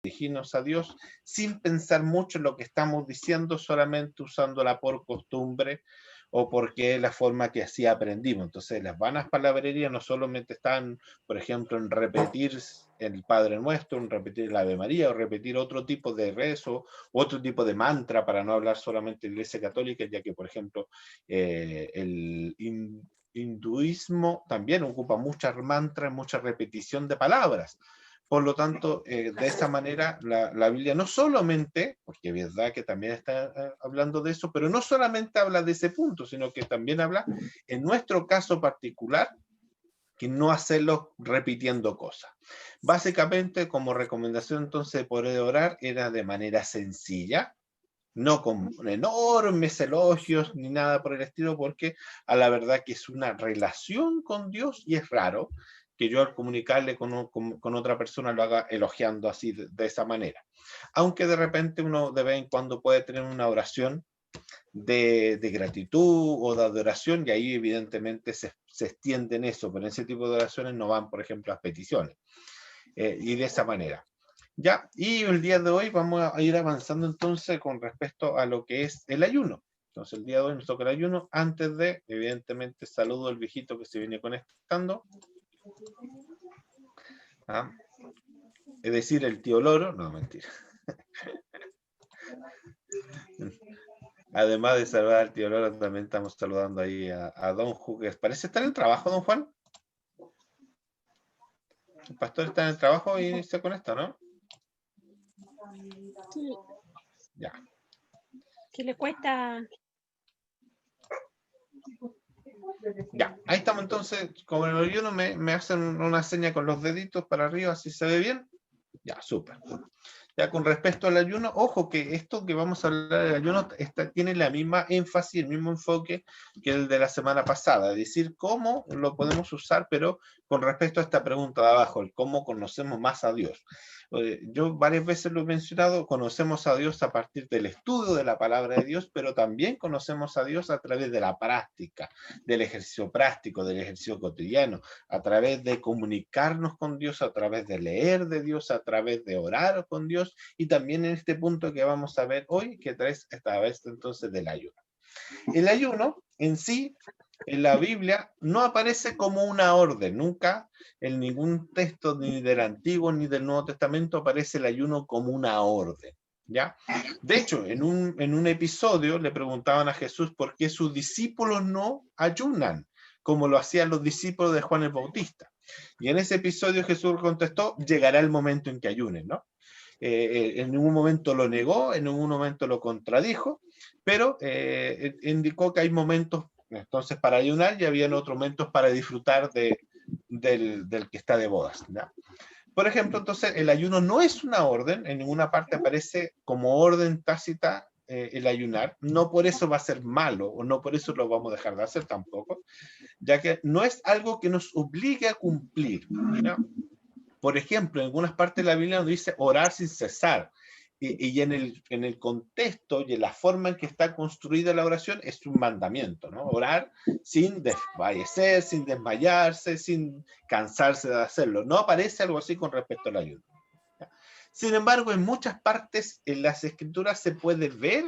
dirigirnos a Dios sin pensar mucho en lo que estamos diciendo, solamente usándola por costumbre o porque es la forma que así aprendimos. Entonces, las vanas palabrerías no solamente están, por ejemplo, en repetir el Padre Nuestro, en repetir el Ave María, o repetir otro tipo de rezo, otro tipo de mantra, para no hablar solamente de la Iglesia Católica, ya que, por ejemplo, el hinduismo también ocupa muchas mantras, mucha repetición de palabras. Por lo tanto, de esa manera, la Biblia no solamente, porque es verdad que también está hablando de eso, pero no solamente habla de ese punto, sino que también habla, en nuestro caso particular, que no hacerlo repitiendo cosas. Básicamente, como recomendación entonces de poder orar, era de manera sencilla, no con enormes elogios ni nada por el estilo, porque a la verdad que es una relación con Dios y es raro que yo al comunicarle con otra persona lo haga elogiando así de esa manera. Aunque de repente uno de vez en cuando puede tener una oración de gratitud o de adoración, y ahí evidentemente se extiende en eso, pero en ese tipo de oraciones no van, por ejemplo, las peticiones. Y de esa manera. Ya, y el día de hoy vamos a ir avanzando entonces con respecto a lo que es el ayuno. Entonces el día de hoy nos toca el ayuno. Antes de, evidentemente, saludo al viejito que se viene conectando. ¿Ah? Es decir, el tío Loro. No, mentira. Además de saludar al tío Loro, también estamos saludando ahí a Don Juárez. Parece estar en el trabajo, Don Juan. El pastor está en el trabajo y se conecta, ¿no? Sí. Ya. Que le cuesta. Ya, ahí estamos entonces. Como en el ayuno me hacen una seña con los deditos para arriba, así se ve bien. Ya, súper. Ya con respecto al ayuno, ojo que esto que vamos a hablar del ayuno tiene la misma énfasis, el mismo enfoque que el de la semana pasada, es decir, cómo lo podemos usar, pero con respecto a esta pregunta de abajo, el cómo conocemos más a Dios. Yo varias veces lo he mencionado, conocemos a Dios a partir del estudio de la palabra de Dios, pero también conocemos a Dios a través de la práctica, del ejercicio práctico, del ejercicio cotidiano, a través de comunicarnos con Dios, a través de leer de Dios, a través de orar con Dios, y también en este punto que vamos a ver hoy, que trae esta vez entonces del ayuno. El ayuno en sí, en la Biblia, no aparece como una orden, nunca en ningún texto ni del Antiguo ni del Nuevo Testamento aparece el ayuno como una orden. ¿Ya? De hecho, en un episodio le preguntaban a Jesús por qué sus discípulos no ayunan, como lo hacían los discípulos de Juan el Bautista. Y en ese episodio Jesús contestó, llegará el momento en que ayunen, ¿no? En ningún momento lo negó, en ningún momento lo contradijo, pero indicó que hay momentos entonces para ayunar y habían otros momentos para disfrutar del que está de bodas, ¿ya? Por ejemplo, entonces el ayuno no es una orden, en ninguna parte aparece como orden tácita el ayunar, no por eso va a ser malo o no por eso lo vamos a dejar de hacer tampoco, ya que no es algo que nos obligue a cumplir, ¿no? Por ejemplo, en algunas partes de la Biblia nos dice orar sin cesar. Y en el contexto y en la forma en que está construida la oración es un mandamiento, ¿no? Orar sin desfallecer, sin desmayarse, sin cansarse de hacerlo. No aparece algo así con respecto al ayuno. Sin embargo, en muchas partes en las escrituras se puede ver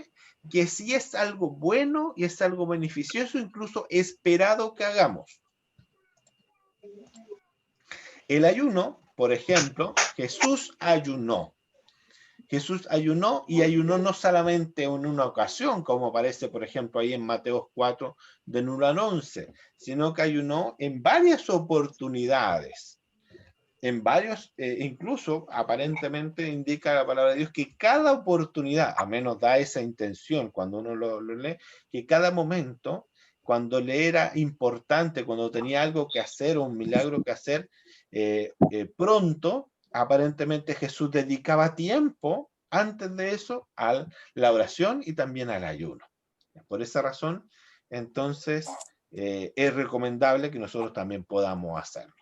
que sí es algo bueno y es algo beneficioso, incluso esperado que hagamos. El ayuno, por ejemplo, Jesús ayunó. Jesús ayunó y ayunó no solamente en una ocasión, como aparece, por ejemplo, ahí en Mateo 4, del 1 al 11, sino que ayunó en varias oportunidades. En varios, incluso aparentemente indica la palabra de Dios que cada oportunidad, a menos da esa intención cuando uno lo lee, que cada momento, cuando le era importante, cuando tenía algo que hacer o un milagro que hacer, pronto, aparentemente Jesús dedicaba tiempo antes de eso a la oración y también al ayuno. Por esa razón, entonces, es recomendable que nosotros también podamos hacerlo.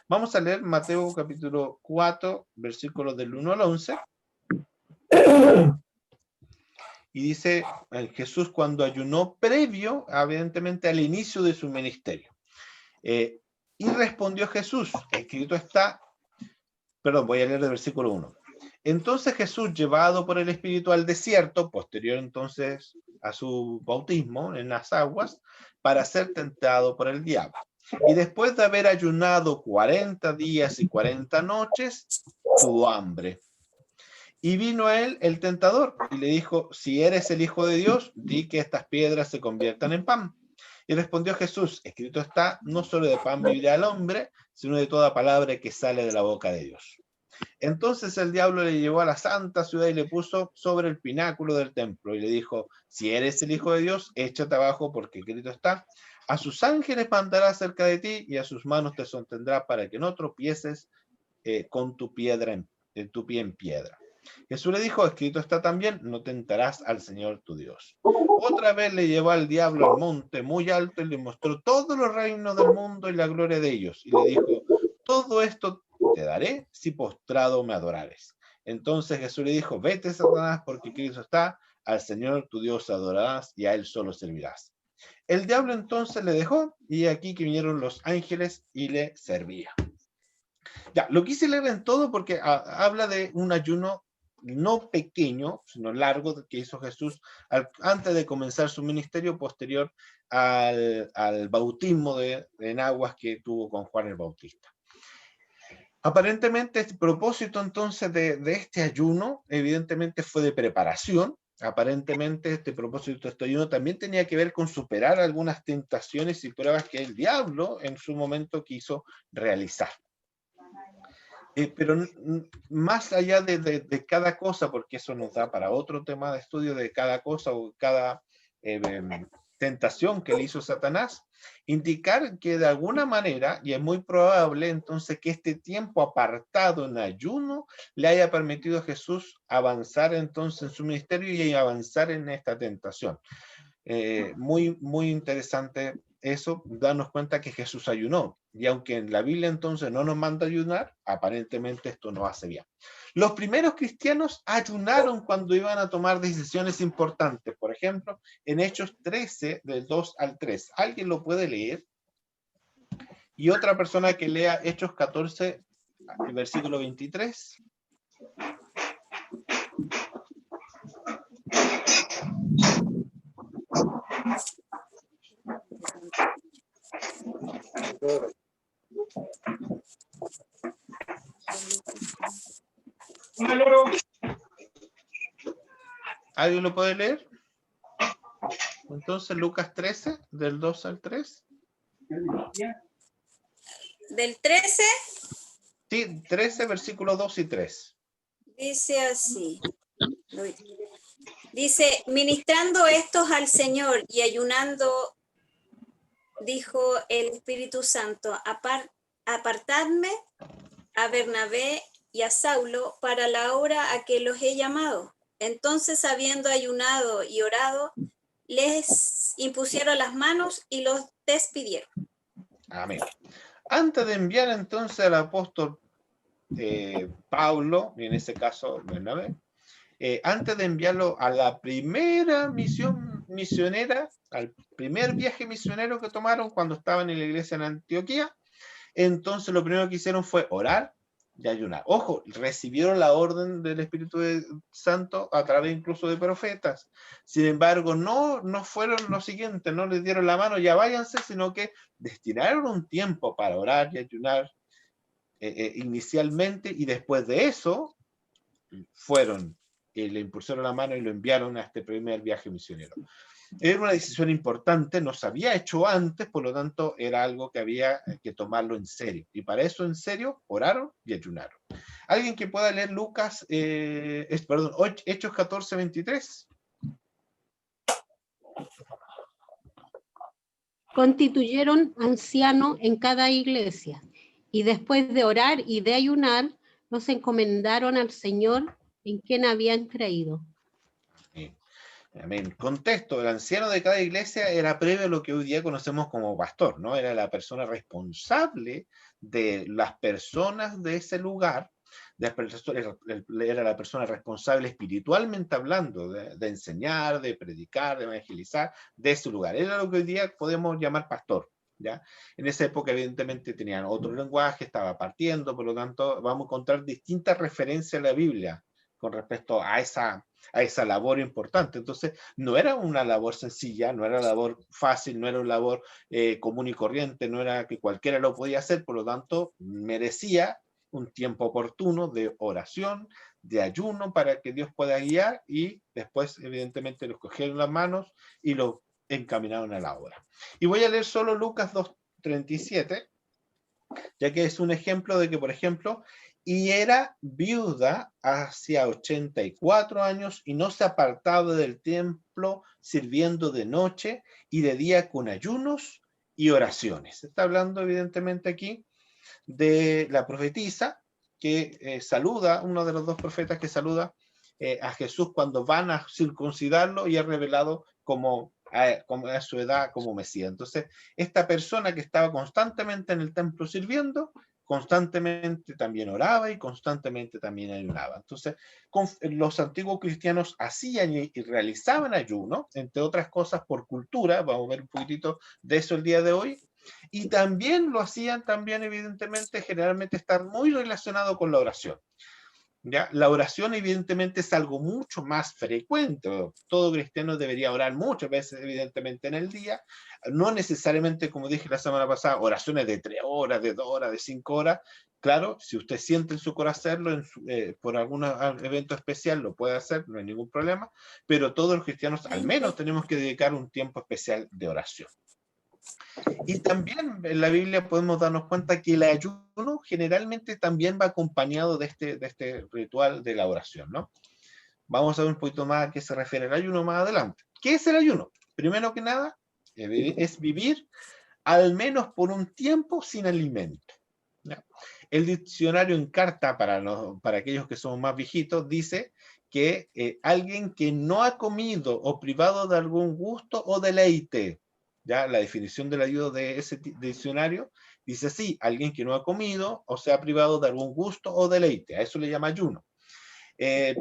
Vamos a leer Mateo capítulo 4, versículos del 1 al 11. Y dice Jesús cuando ayunó previo, evidentemente, al inicio de su ministerio. Y respondió Jesús, escrito está, perdón, voy a leer el versículo 1. Entonces Jesús, llevado por el Espíritu al desierto, posterior entonces a su bautismo en las aguas, para ser tentado por el diablo. Y después de haber ayunado 40 días y 40 noches, tuvo hambre. Y vino a él el tentador y le dijo, si eres el Hijo de Dios, di que estas piedras se conviertan en pan. Y respondió Jesús, escrito está, no solo de pan vivirá el hombre, sino de toda palabra que sale de la boca de Dios. Entonces el diablo le llevó a la santa ciudad y le puso sobre el pináculo del templo y le dijo, si eres el Hijo de Dios, échate abajo porque escrito está, a sus ángeles mandará cerca de ti y a sus manos te sostendrá para que no tropieces con tu piedra tu pie en piedra. Jesús le dijo, escrito está también, no tentarás al Señor tu Dios. Otra vez le llevó al diablo al monte muy alto y le mostró todos los reinos del mundo y la gloria de ellos. Y le dijo, todo esto te daré si postrado me adorares. Entonces Jesús le dijo, vete, Satanás, porque escrito está, al Señor tu Dios adorarás y a él solo servirás. El diablo entonces le dejó y aquí que vinieron los ángeles y le servían. Ya, lo quise leer en todo porque habla de un ayuno no pequeño, sino largo, que hizo Jesús antes de comenzar su ministerio, posterior al bautismo en aguas que tuvo con Juan el Bautista. Aparentemente, el propósito entonces de este ayuno, evidentemente fue de preparación. Aparentemente, este propósito de este ayuno también tenía que ver con superar algunas tentaciones y pruebas que el diablo en su momento quiso realizar. Pero más allá de cada cosa, porque eso nos da para otro tema de estudio de cada cosa o cada tentación que le hizo Satanás, indicar que de alguna manera, y es muy probable entonces que este tiempo apartado en ayuno le haya permitido a Jesús avanzar entonces en su ministerio y avanzar en esta tentación. Muy interesante eso, darnos cuenta que Jesús ayunó. Y aunque en la Biblia entonces no nos manda ayunar, aparentemente esto no hace bien. Los primeros cristianos ayunaron cuando iban a tomar decisiones importantes. Por ejemplo, en Hechos 13, del 2 al 3. ¿Alguien lo puede leer? Y otra persona que lea Hechos 14, versículo 23. ¿Alguien lo puede leer? Entonces, Lucas 13, del 2 al 3. ¿Del 13? Sí, 13, versículos 2 y 3. Dice así. Dice, ministrando estos al Señor y ayunando, dijo el Espíritu Santo, apartadme a Bernabé y a Saulo para la obra a que los he llamado. Entonces, habiendo ayunado y orado, les impusieron las manos y los despidieron. Amén. Antes de enviar entonces al apóstol Pablo, y en ese caso Bernabé, antes de enviarlo a la primera misión misionera, al primer viaje misionero que tomaron cuando estaban en la iglesia en Antioquía, entonces lo primero que hicieron fue orar y ayunar. Ojo, recibieron la orden del Espíritu Santo a través incluso de profetas. Sin embargo, no fueron lo siguiente, no les dieron la mano, ya váyanse, sino que destinaron un tiempo para orar y ayunar inicialmente, y después de eso fueron, le impulsaron la mano y lo enviaron a este primer viaje misionero. Era una decisión importante, no se había hecho antes, por lo tanto era algo que había que tomarlo en serio. Y para eso en serio oraron y ayunaron. ¿Alguien que pueda leer Lucas, Hechos 14, 23? Constituyeron ancianos en cada iglesia y después de orar y de ayunar, los encomendaron al Señor en quien habían creído. Amén. Contexto, el anciano de cada iglesia era previo a lo que hoy día conocemos como pastor, ¿no? Era la persona responsable de las personas de ese lugar, era la persona responsable espiritualmente hablando, de enseñar, de predicar, de evangelizar, de ese lugar. Era lo que hoy día podemos llamar pastor, ¿ya? En esa época evidentemente tenían otro lenguaje, estaba partiendo, por lo tanto vamos a encontrar distintas referencias en la Biblia con respecto a esa labor importante. Entonces, no era una labor sencilla, no era una labor fácil, no era una labor común y corriente, no era que cualquiera lo podía hacer, por lo tanto, merecía un tiempo oportuno de oración, de ayuno, para que Dios pueda guiar, y después, evidentemente, los cogieron las manos y lo encaminaron a la obra. Y voy a leer solo Lucas 2:37, ya que es un ejemplo de que, por ejemplo, y era viuda hacia 84 años y no se apartaba del templo, sirviendo de noche y de día con ayunos y oraciones. Está hablando evidentemente aquí de la profetisa que saluda, uno de los dos profetas que saluda a Jesús cuando van a circuncidarlo, y es revelado como a su edad como Mesías. Entonces, esta persona que estaba constantemente en el templo sirviendo, constantemente también oraba y constantemente también ayunaba. Entonces, los antiguos cristianos hacían y realizaban ayuno, entre otras cosas por cultura. Vamos a ver un poquitito de eso el día de hoy. Y también lo hacían, también evidentemente, generalmente estar muy relacionado con la oración. ¿Ya? La oración evidentemente es algo mucho más frecuente. Todo cristiano debería orar muchas veces, evidentemente, en el día. No necesariamente, como dije la semana pasada, oraciones de 3 horas, de 2 horas, de 5 horas. Claro, si usted siente en su corazón hacerlo por algún evento especial, lo puede hacer, no hay ningún problema. Pero todos los cristianos al menos tenemos que dedicar un tiempo especial de oración. Y también en la Biblia podemos darnos cuenta que el ayuno generalmente también va acompañado de este ritual de la oración, ¿no? Vamos a ver un poquito más a qué se refiere el ayuno más adelante. ¿Qué es el ayuno? Primero que nada, es vivir al menos por un tiempo sin alimento, ¿ya? El diccionario Encarta, para aquellos que somos más viejitos, dice que alguien que no ha comido o privado de algún gusto o deleite. Ya la definición del ayuno de ese diccionario dice así: alguien que no ha comido o se ha privado de algún gusto o deleite. A eso le llama ayuno.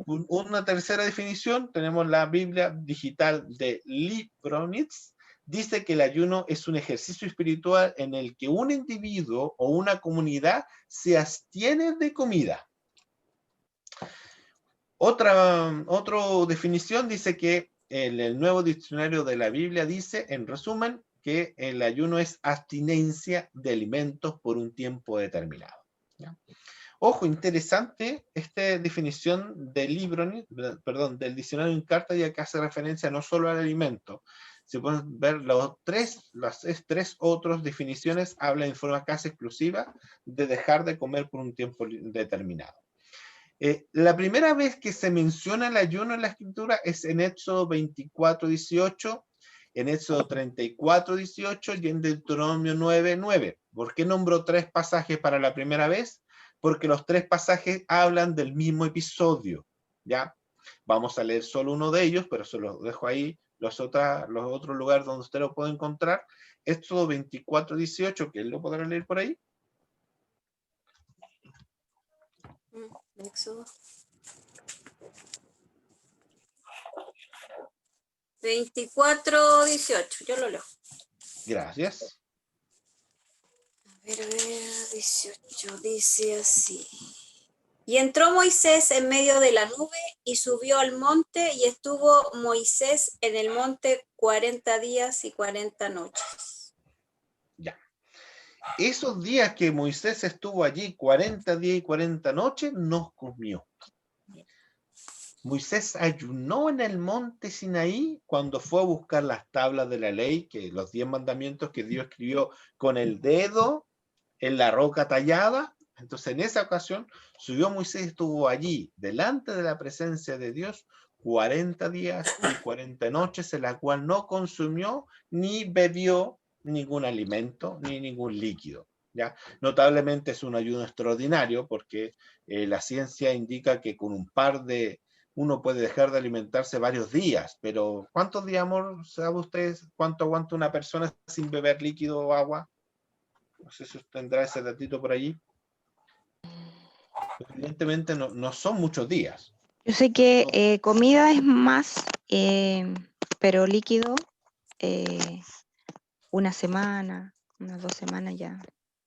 Una tercera definición, tenemos la Biblia digital de Libronitz. Dice que el ayuno es un ejercicio espiritual en el que un individuo o una comunidad se abstiene de comida. Otra definición dice que el nuevo diccionario de la Biblia dice, en resumen, que el ayuno es abstinencia de alimentos por un tiempo determinado, ¿ya? Ojo, interesante esta definición del diccionario Encarta, ya que hace referencia no solo al alimento. Se pueden ver las tres otras definiciones, habla en forma casi exclusiva de dejar de comer por un tiempo determinado. La primera vez que se menciona el ayuno en la Escritura es en Éxodo 24:18, en Éxodo 34:18 y en Deuteronomio 9:9. ¿Por qué nombró 3 pasajes para la primera vez? Porque los 3 pasajes hablan del mismo episodio, ¿ya? Vamos a leer solo uno de ellos, pero se los dejo ahí, los otros lugares donde usted lo puede encontrar. Éxodo 24:18, que él lo podrá leer por ahí. Éxodo 24:18, yo lo leo. Gracias. A ver, 18, dice así. Y entró Moisés en medio de la nube y subió al monte, y estuvo Moisés en el monte 40 días y 40 noches. Ya. Esos días que Moisés estuvo allí, 40 días y 40 noches, no comió. Moisés ayunó en el monte Sinaí cuando fue a buscar las tablas de la ley, que los 10 mandamientos que Dios escribió con el dedo en la roca tallada. Entonces, en esa ocasión, subió Moisés, estuvo allí, delante de la presencia de Dios, 40 días y 40 noches, en la cual no consumió ni bebió ningún alimento ni ningún líquido, ¿ya? Notablemente es un ayuno extraordinario, porque la ciencia indica que con un par de uno puede dejar de alimentarse varios días, pero ¿cuántos días, amor, sabe usted cuánto aguanta una persona sin beber líquido o agua? No sé si usted tendrá ese datito por allí. Evidentemente no son muchos días. Yo sé que comida es más, pero líquido, una semana, unas 2 semanas ya,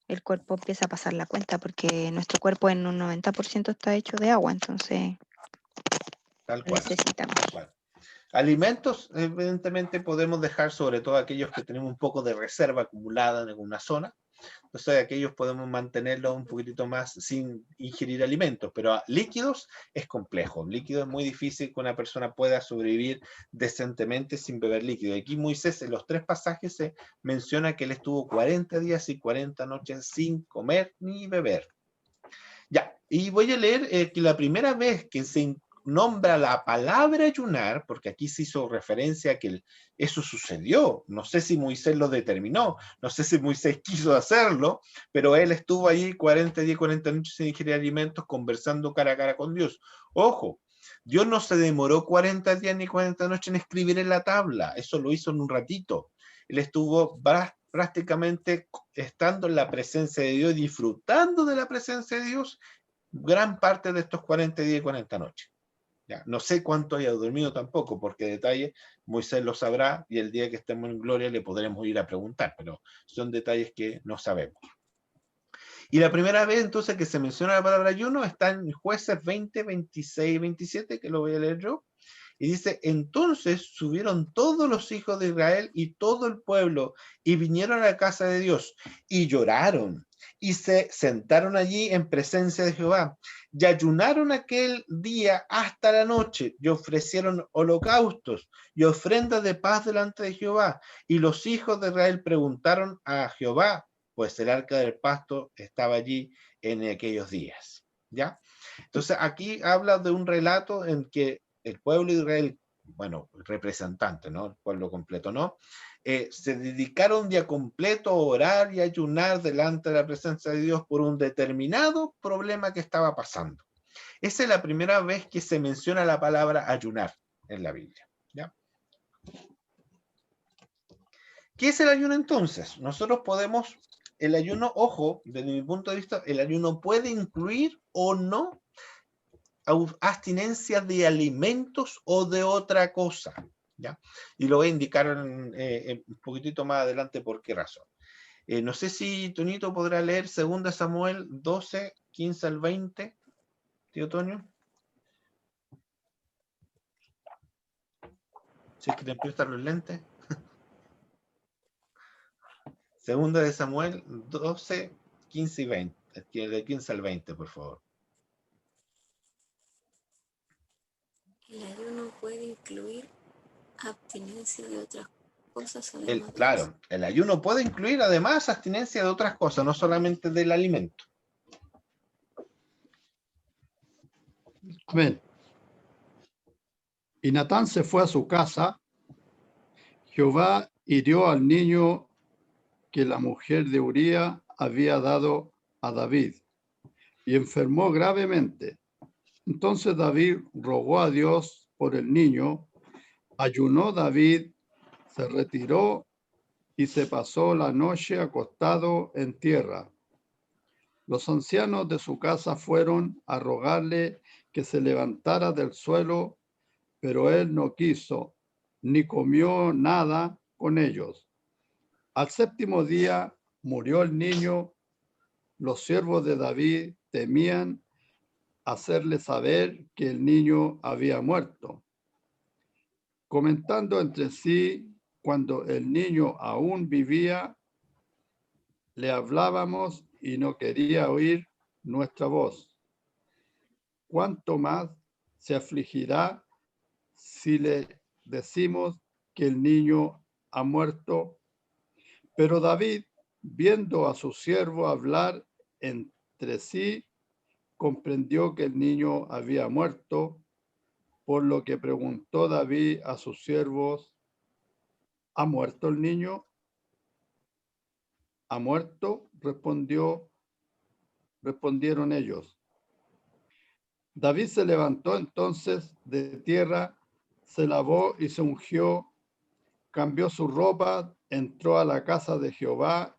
el cuerpo empieza a pasar la cuenta, porque nuestro cuerpo en un 90% está hecho de agua, entonces Tal cual. necesitamos. Tal cual. Alimentos, evidentemente, podemos dejar sobre todo aquellos que tenemos un poco de reserva acumulada en alguna zona. Entonces, aquellos podemos mantenerlos un poquitito más sin ingerir alimentos, pero líquidos es complejo. Líquido es muy difícil que una persona pueda sobrevivir decentemente sin beber líquido. Aquí Moisés, en los 3 pasajes, se menciona que él estuvo 40 días y 40 noches sin comer ni beber. Ya, y voy a leer que la primera vez que se nombra la palabra ayunar, porque aquí se hizo referencia a que eso sucedió, no sé si Moisés lo determinó, no sé si Moisés quiso hacerlo, pero él estuvo ahí 40 días y 40 noches sin ingerir alimentos, conversando cara a cara con Dios. Ojo, Dios no se demoró 40 días ni 40 noches en escribir en la tabla, eso lo hizo en un ratito. Él estuvo prácticamente estando en la presencia de Dios, disfrutando de la presencia de Dios, gran parte de estos 40 días y 40 noches. Ya, no sé cuánto haya dormido tampoco, porque detalle Moisés lo sabrá y el día que estemos en gloria le podremos ir a preguntar, pero son detalles que no sabemos. Y la primera vez entonces que se menciona la palabra ayuno está en Jueces 20, 26, 27, que lo voy a leer yo. Y dice, entonces subieron todos los hijos de Israel y todo el pueblo y vinieron a la casa de Dios y lloraron y se sentaron allí en presencia de Jehová y ayunaron aquel día hasta la noche y ofrecieron holocaustos y ofrendas de paz delante de Jehová. Y los hijos de Israel preguntaron a Jehová, pues el arca del pacto estaba allí en aquellos días. ¿Ya? Entonces aquí habla de un relato en que el pueblo de Israel, bueno, el representante, ¿no? El pueblo completo, ¿no? Se dedicaron día completo a orar y ayunar delante de la presencia de Dios por un determinado problema que estaba pasando. Esa es la primera vez que se menciona la palabra ayunar en la Biblia, ¿ya? ¿Qué es el ayuno entonces? Nosotros podemos, el ayuno, ojo, desde mi punto de vista, el ayuno puede incluir o no abstinencia de alimentos o de otra cosa, ¿ya? Y lo voy a indicar un poquitito más adelante por qué razón. No sé si Tonito podrá leer 2 Samuel 12, 15 al 20, tío Toño. Si es que te empiezan los lentes. 2 de Samuel 12, 15 y 20. De 15 al 20, por favor. El ayuno puede incluir abstinencia de otras cosas. Claro, el ayuno puede incluir además abstinencia de otras cosas, no solamente del alimento. Amén. Y Natán se fue a su casa. Jehová hirió al niño que la mujer de Uría había dado a David y enfermó gravemente. Entonces David rogó a Dios por el niño. Ayunó David, se retiró y se pasó la noche acostado en tierra. Los ancianos de su casa fueron a rogarle que se levantara del suelo, pero él no quiso, ni comió nada con ellos. Al 7º día murió el niño. Los siervos de David temían hacerle saber que el niño había muerto. Comentando entre sí, cuando el niño aún vivía, le hablábamos y no quería oír nuestra voz. ¿Cuánto más se afligirá si le decimos que el niño ha muerto? Pero David, viendo a su siervo hablar entre sí, comprendió que el niño había muerto, por lo que preguntó David a sus siervos: ¿ha muerto el niño? ¿Ha muerto? Respondieron ellos. David se levantó entonces de tierra, se lavó y se ungió, cambió su ropa, entró a la casa de Jehová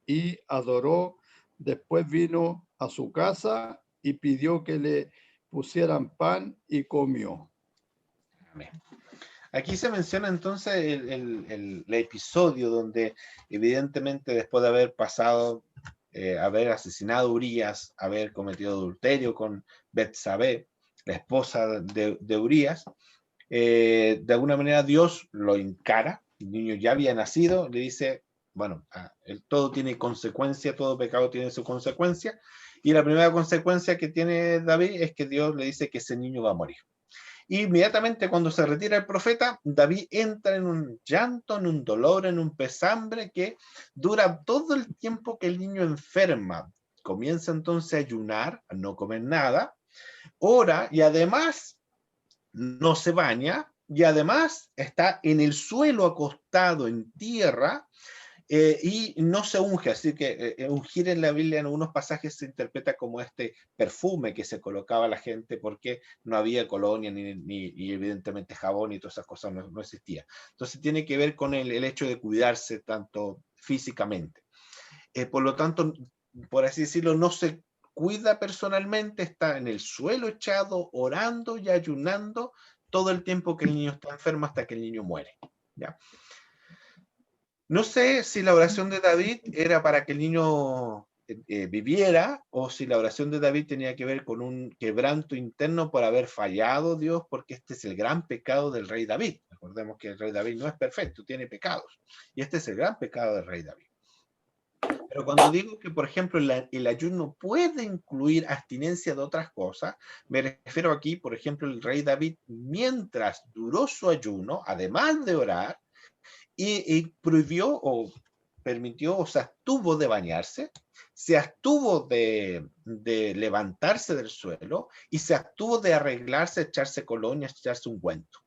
y adoró. Después vino a su casa y pidió que le pusieran pan y comió. Amén. Aquí se menciona entonces el episodio donde evidentemente después de haber pasado, haber asesinado a Urías, haber cometido adulterio con Betsabé, la esposa de Urías, de alguna manera Dios lo encara, el niño ya había nacido, le dice, bueno, todo tiene consecuencia, todo pecado tiene su consecuencia, y la primera consecuencia que tiene David es que Dios le dice que ese niño va a morir. Y inmediatamente cuando se retira el profeta, David entra en un llanto, en un dolor, en un pesambre que dura todo el tiempo que el niño enferma. Comienza entonces a ayunar, a no comer nada, ora y además no se baña y además está en el suelo acostado en tierra y no se unge, así que ungir en la Biblia en algunos pasajes se interpreta como este perfume que se colocaba a la gente porque no había colonia ni evidentemente jabón y todas esas cosas no existían. Entonces tiene que ver con el hecho de cuidarse tanto físicamente. Por lo tanto, por así decirlo, no se cuida personalmente, está en el suelo echado, orando y ayunando todo el tiempo que el niño está enfermo hasta que el niño muere. ¿Ya? No sé si la oración de David era para que el niño viviera o si la oración de David tenía que ver con un quebranto interno por haber fallado Dios, porque este es el gran pecado del rey David. Recordemos que el rey David no es perfecto, tiene pecados. Y este es el gran pecado del rey David. Pero cuando digo que, por ejemplo, el ayuno puede incluir abstinencia de otras cosas, me refiero aquí, por ejemplo, el rey David, mientras duró su ayuno, además de orar, y prohibió o permitió o se abstuvo de bañarse, se abstuvo de levantarse del suelo y se abstuvo de arreglarse, echarse colonia, echarse ungüento.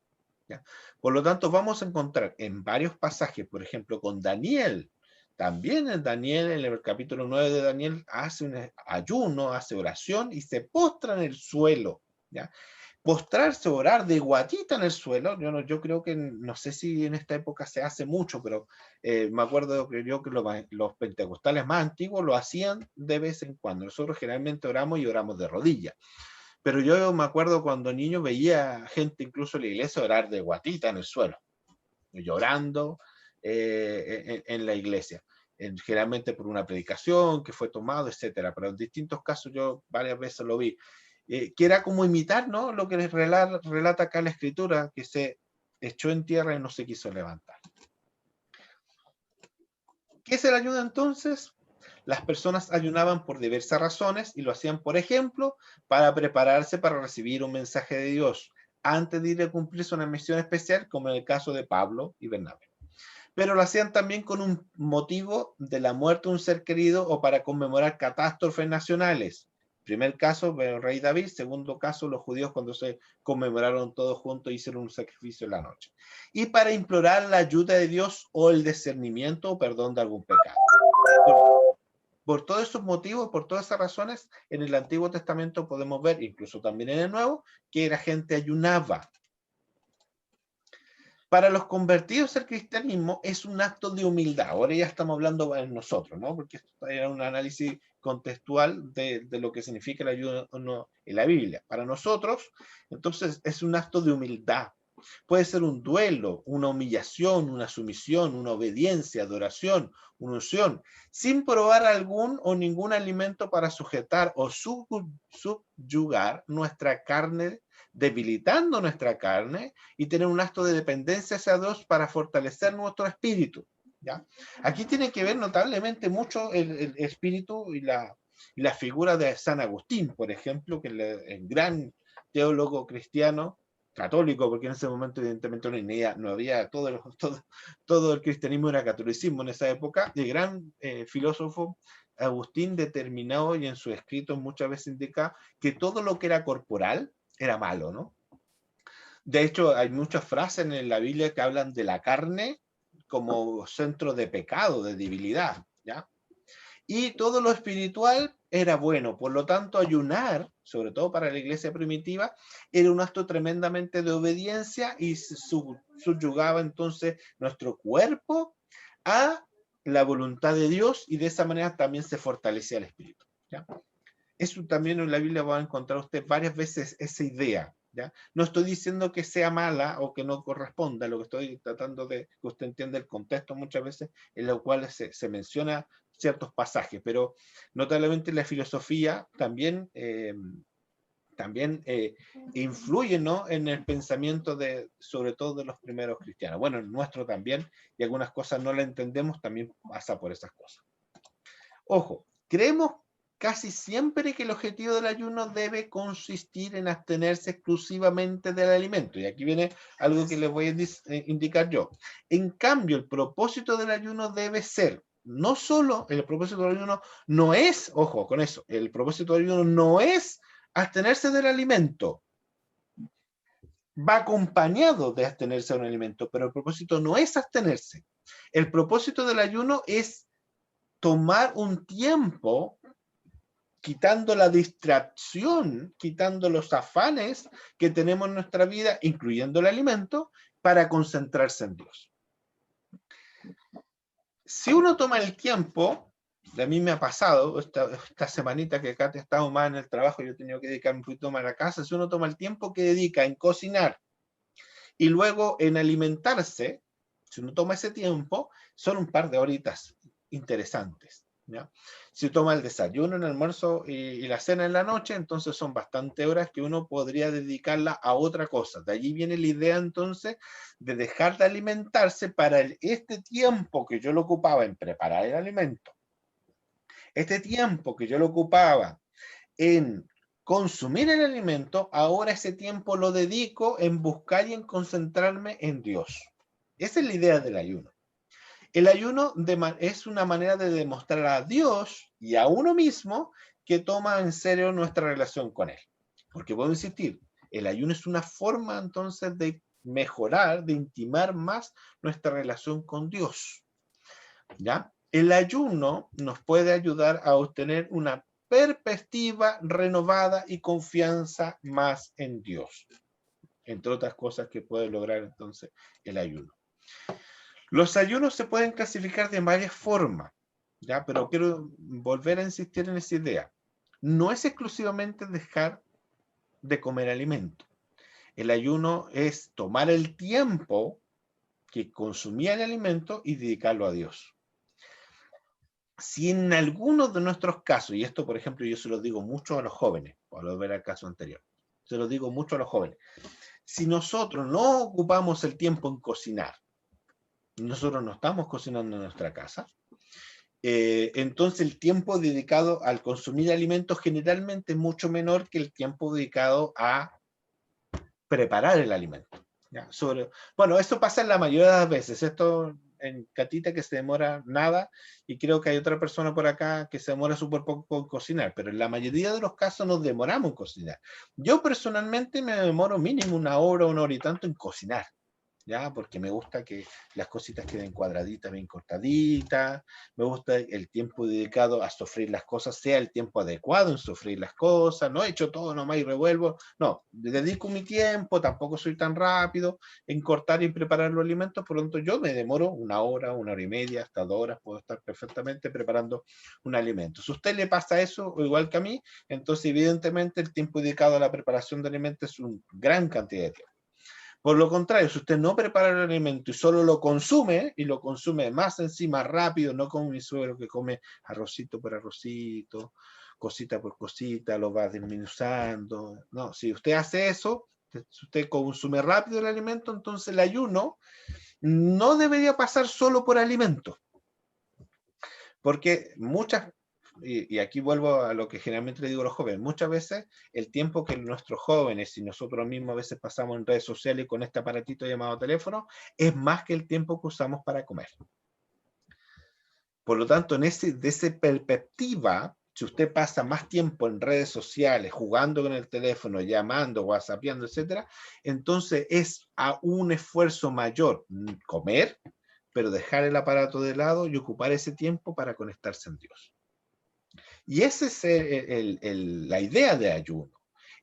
¿Ya? Por lo tanto, vamos a encontrar en varios pasajes, por ejemplo, con Daniel, también en Daniel, en el capítulo 9 de Daniel, hace un ayuno, hace oración y se postra en el suelo. ¿Ya? Postrarse, orar de guatita en el suelo, yo creo que, no sé si en esta época se hace mucho, pero me acuerdo que los pentecostales más antiguos lo hacían de vez en cuando. Nosotros generalmente oramos y oramos de rodillas. Pero yo me acuerdo cuando niño veía gente incluso en la iglesia orar de guatita en el suelo, llorando en la iglesia. Generalmente por una predicación que fue tomado, etcétera. Pero en distintos casos yo varias veces lo vi. Que era como imitar, ¿no? Lo que les relata acá la escritura, que se echó en tierra y no se quiso levantar. ¿Qué es el ayuno entonces? Las personas ayunaban por diversas razones y lo hacían, por ejemplo, para prepararse para recibir un mensaje de Dios antes de ir a cumplirse una misión especial, como en el caso de Pablo y Bernabé. Pero lo hacían también con un motivo de la muerte de un ser querido o para conmemorar catástrofes nacionales. Primer caso, el rey David. Segundo caso, los judíos cuando se conmemoraron todos juntos, hicieron un sacrificio en la noche. Y para implorar la ayuda de Dios o el discernimiento o perdón de algún pecado. Por todos esos motivos, por todas esas razones, en el Antiguo Testamento podemos ver, incluso también en el Nuevo, que la gente ayunaba. Para los convertidos al cristianismo es un acto de humildad. Ahora ya estamos hablando en nosotros, ¿no? Porque esto era un análisis contextual de lo que significa el ayuno en la Biblia. Para nosotros, entonces, es un acto de humildad. Puede ser un duelo, una humillación, una sumisión, una obediencia, adoración, una unción, sin probar algún o ningún alimento para sujetar o subyugar nuestra carne, debilitando nuestra carne y tener un acto de dependencia hacia Dios para fortalecer nuestro espíritu. ¿Ya? Aquí tiene que ver notablemente mucho el espíritu y la figura de San Agustín, por ejemplo, que es el gran teólogo cristiano, católico, porque en ese momento evidentemente no había todo el cristianismo era catolicismo en esa época, y el gran filósofo Agustín determinó y en su escrito muchas veces indica que todo lo que era corporal era malo, ¿no? De hecho, hay muchas frases en la Biblia que hablan de la carne como centro de pecado, de debilidad, ¿ya? Y todo lo espiritual era bueno. Por lo tanto, ayunar, sobre todo para la iglesia primitiva, era un acto tremendamente de obediencia y subyugaba entonces nuestro cuerpo a la voluntad de Dios y de esa manera también se fortalecía el espíritu. ¿Ya? Eso también en la Biblia va a encontrar usted varias veces esa idea. ¿Ya? No estoy diciendo que sea mala o que no corresponda, lo que estoy tratando de que usted entienda el contexto muchas veces en lo cual se menciona ciertos pasajes, pero notablemente la filosofía también también influye, ¿no?, en el pensamiento sobre todo de los primeros cristianos. Bueno, el nuestro también, y algunas cosas no las entendemos, también pasa por esas cosas. Ojo, creemos casi siempre que el objetivo del ayuno debe consistir en abstenerse exclusivamente del alimento. Y aquí viene algo que les voy a indicar yo. En cambio, el propósito del ayuno debe ser, no solo, el propósito del ayuno no es, ojo con eso, el propósito del ayuno no es abstenerse del alimento. Va acompañado de abstenerse de un alimento, pero el propósito no es abstenerse. El propósito del ayuno es tomar un tiempo, quitando la distracción, quitando los afanes que tenemos en nuestra vida, incluyendo el alimento, para concentrarse en Dios. Si uno toma el tiempo, a mí me ha pasado, esta semanita que acá he estado más en el trabajo, yo he tenido que dedicarme un poquito más a la casa, si uno toma el tiempo que dedica en cocinar y luego en alimentarse, si uno toma ese tiempo, son un par de horitas interesantes, ¿ya? Si toma el desayuno, el almuerzo y la cena en la noche, entonces son bastantes horas que uno podría dedicarla a otra cosa. De allí viene la idea entonces de dejar de alimentarse para este tiempo que yo lo ocupaba en preparar el alimento, este tiempo que yo lo ocupaba en consumir el alimento, ahora ese tiempo lo dedico en buscar y en concentrarme en Dios. Esa es la idea del ayuno. El ayuno es una manera de demostrar a Dios y a uno mismo que toma en serio nuestra relación con Él. Porque puedo insistir, el ayuno es una forma entonces de mejorar, de intimar más nuestra relación con Dios. ¿Ya? El ayuno nos puede ayudar a obtener una perspectiva renovada y confianza más en Dios. Entre otras cosas que puede lograr entonces el ayuno. Los ayunos se pueden clasificar de varias formas, ¿ya? Pero quiero volver a insistir en esa idea. No es exclusivamente dejar de comer alimento. El ayuno es tomar el tiempo que consumía el alimento y dedicarlo a Dios. Si en algunos de nuestros casos, y esto por ejemplo yo se lo digo mucho a los jóvenes, por volver al caso anterior, se lo digo mucho a los jóvenes, si nosotros no ocupamos el tiempo en cocinar, nosotros no estamos cocinando en nuestra casa, entonces el tiempo dedicado al consumir alimentos generalmente es mucho menor que el tiempo dedicado a preparar el alimento. ¿Ya? Bueno, esto pasa en la mayoría de las veces, esto en Catita que se demora nada, y creo que hay otra persona por acá que se demora súper poco en cocinar, pero en la mayoría de los casos nos demoramos en cocinar. Yo personalmente me demoro mínimo una hora y tanto en cocinar, ¿ya? Porque me gusta que las cositas queden cuadraditas, bien cortaditas, me gusta el tiempo dedicado a sofreír las cosas, sea el tiempo adecuado en sofreír las cosas, no he hecho todo nomás y revuelvo, no, dedico mi tiempo, tampoco soy tan rápido en cortar y preparar los alimentos, por lo tanto yo me demoro una hora y media, hasta 2 horas, puedo estar perfectamente preparando un alimento. Si a usted le pasa eso, o igual que a mí, entonces evidentemente el tiempo dedicado a la preparación de alimentos es una gran cantidad de tiempo. Por lo contrario, si usted no prepara el alimento y solo lo consume, y lo consume más encima rápido, no como mi suegro que come arrocito por arrocito, cosita por cosita, lo va desmenuzando. No, si usted hace eso, si usted consume rápido el alimento, entonces el ayuno no debería pasar solo por alimento. Porque y aquí vuelvo a lo que generalmente le digo a los jóvenes, muchas veces el tiempo que nuestros jóvenes y nosotros mismos a veces pasamos en redes sociales con este aparatito llamado teléfono, es más que el tiempo que usamos para comer. Por lo tanto, desde esa perspectiva, si usted pasa más tiempo en redes sociales, jugando con el teléfono, llamando, whatsappeando, etcétera, entonces es a un esfuerzo mayor comer, pero dejar el aparato de lado y ocupar ese tiempo para conectarse en Dios. Y esa es la idea de ayuno,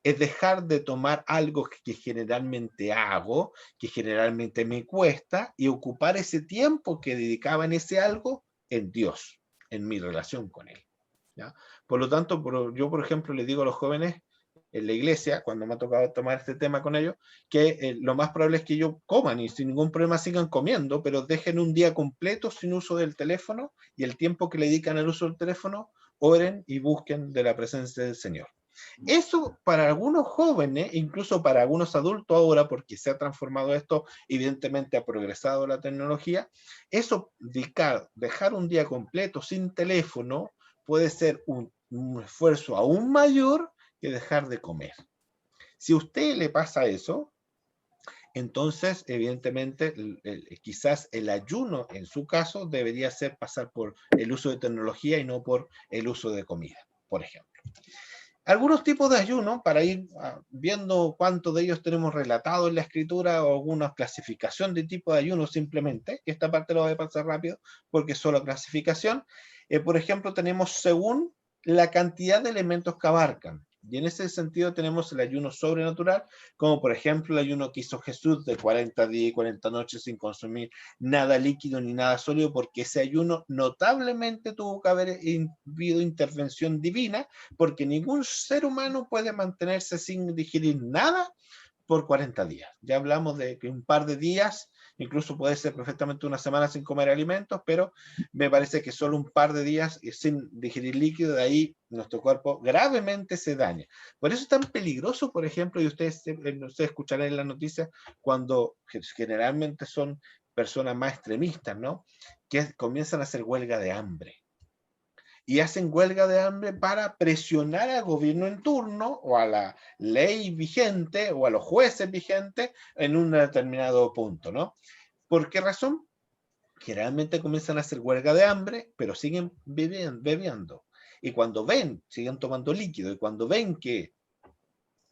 es dejar de tomar algo que generalmente hago, que generalmente me cuesta, y ocupar ese tiempo que dedicaba en ese algo en Dios, en mi relación con Él, ¿ya? Por lo tanto, yo por ejemplo le digo a los jóvenes en la iglesia, cuando me ha tocado tomar este tema con ellos, que lo más probable es que ellos coman y sin ningún problema sigan comiendo, pero dejen un día completo sin uso del teléfono, y el tiempo que le dedican al uso del teléfono, oren y busquen de la presencia del Señor. Eso para algunos jóvenes, incluso para algunos adultos ahora, porque se ha transformado esto, evidentemente ha progresado la tecnología, eso, dejar un día completo sin teléfono puede ser un esfuerzo aún mayor que dejar de comer. Si a usted le pasa eso, entonces, evidentemente, quizás el ayuno, en su caso, debería ser pasar por el uso de tecnología y no por el uso de comida, por ejemplo. Algunos tipos de ayuno, para ir viendo cuántos de ellos tenemos relatados en la escritura o alguna clasificación de tipo de ayuno simplemente, que esta parte lo voy a pasar rápido porque es solo clasificación. Por ejemplo, tenemos según la cantidad de elementos que abarcan. Y en ese sentido tenemos el ayuno sobrenatural, como por ejemplo el ayuno que hizo Jesús de 40 días y 40 noches sin consumir nada líquido ni nada sólido, porque ese ayuno notablemente tuvo que haber habido intervención divina, porque ningún ser humano puede mantenerse sin digerir nada por 40 días. Ya hablamos de que un par de días, incluso puede ser perfectamente una semana sin comer alimentos, pero me parece que solo un par de días sin digerir líquido, de ahí nuestro cuerpo gravemente se daña. Por eso es tan peligroso, por ejemplo, y ustedes escucharán en las noticias, cuando generalmente son personas más extremistas, ¿no? Que comienzan a hacer huelga de hambre. Y hacen huelga de hambre para presionar al gobierno en turno o a la ley vigente o a los jueces vigentes en un determinado punto, ¿no? ¿Por qué razón? Generalmente comienzan a hacer huelga de hambre, pero siguen bebiendo. Y cuando ven, siguen tomando líquido, y cuando ven que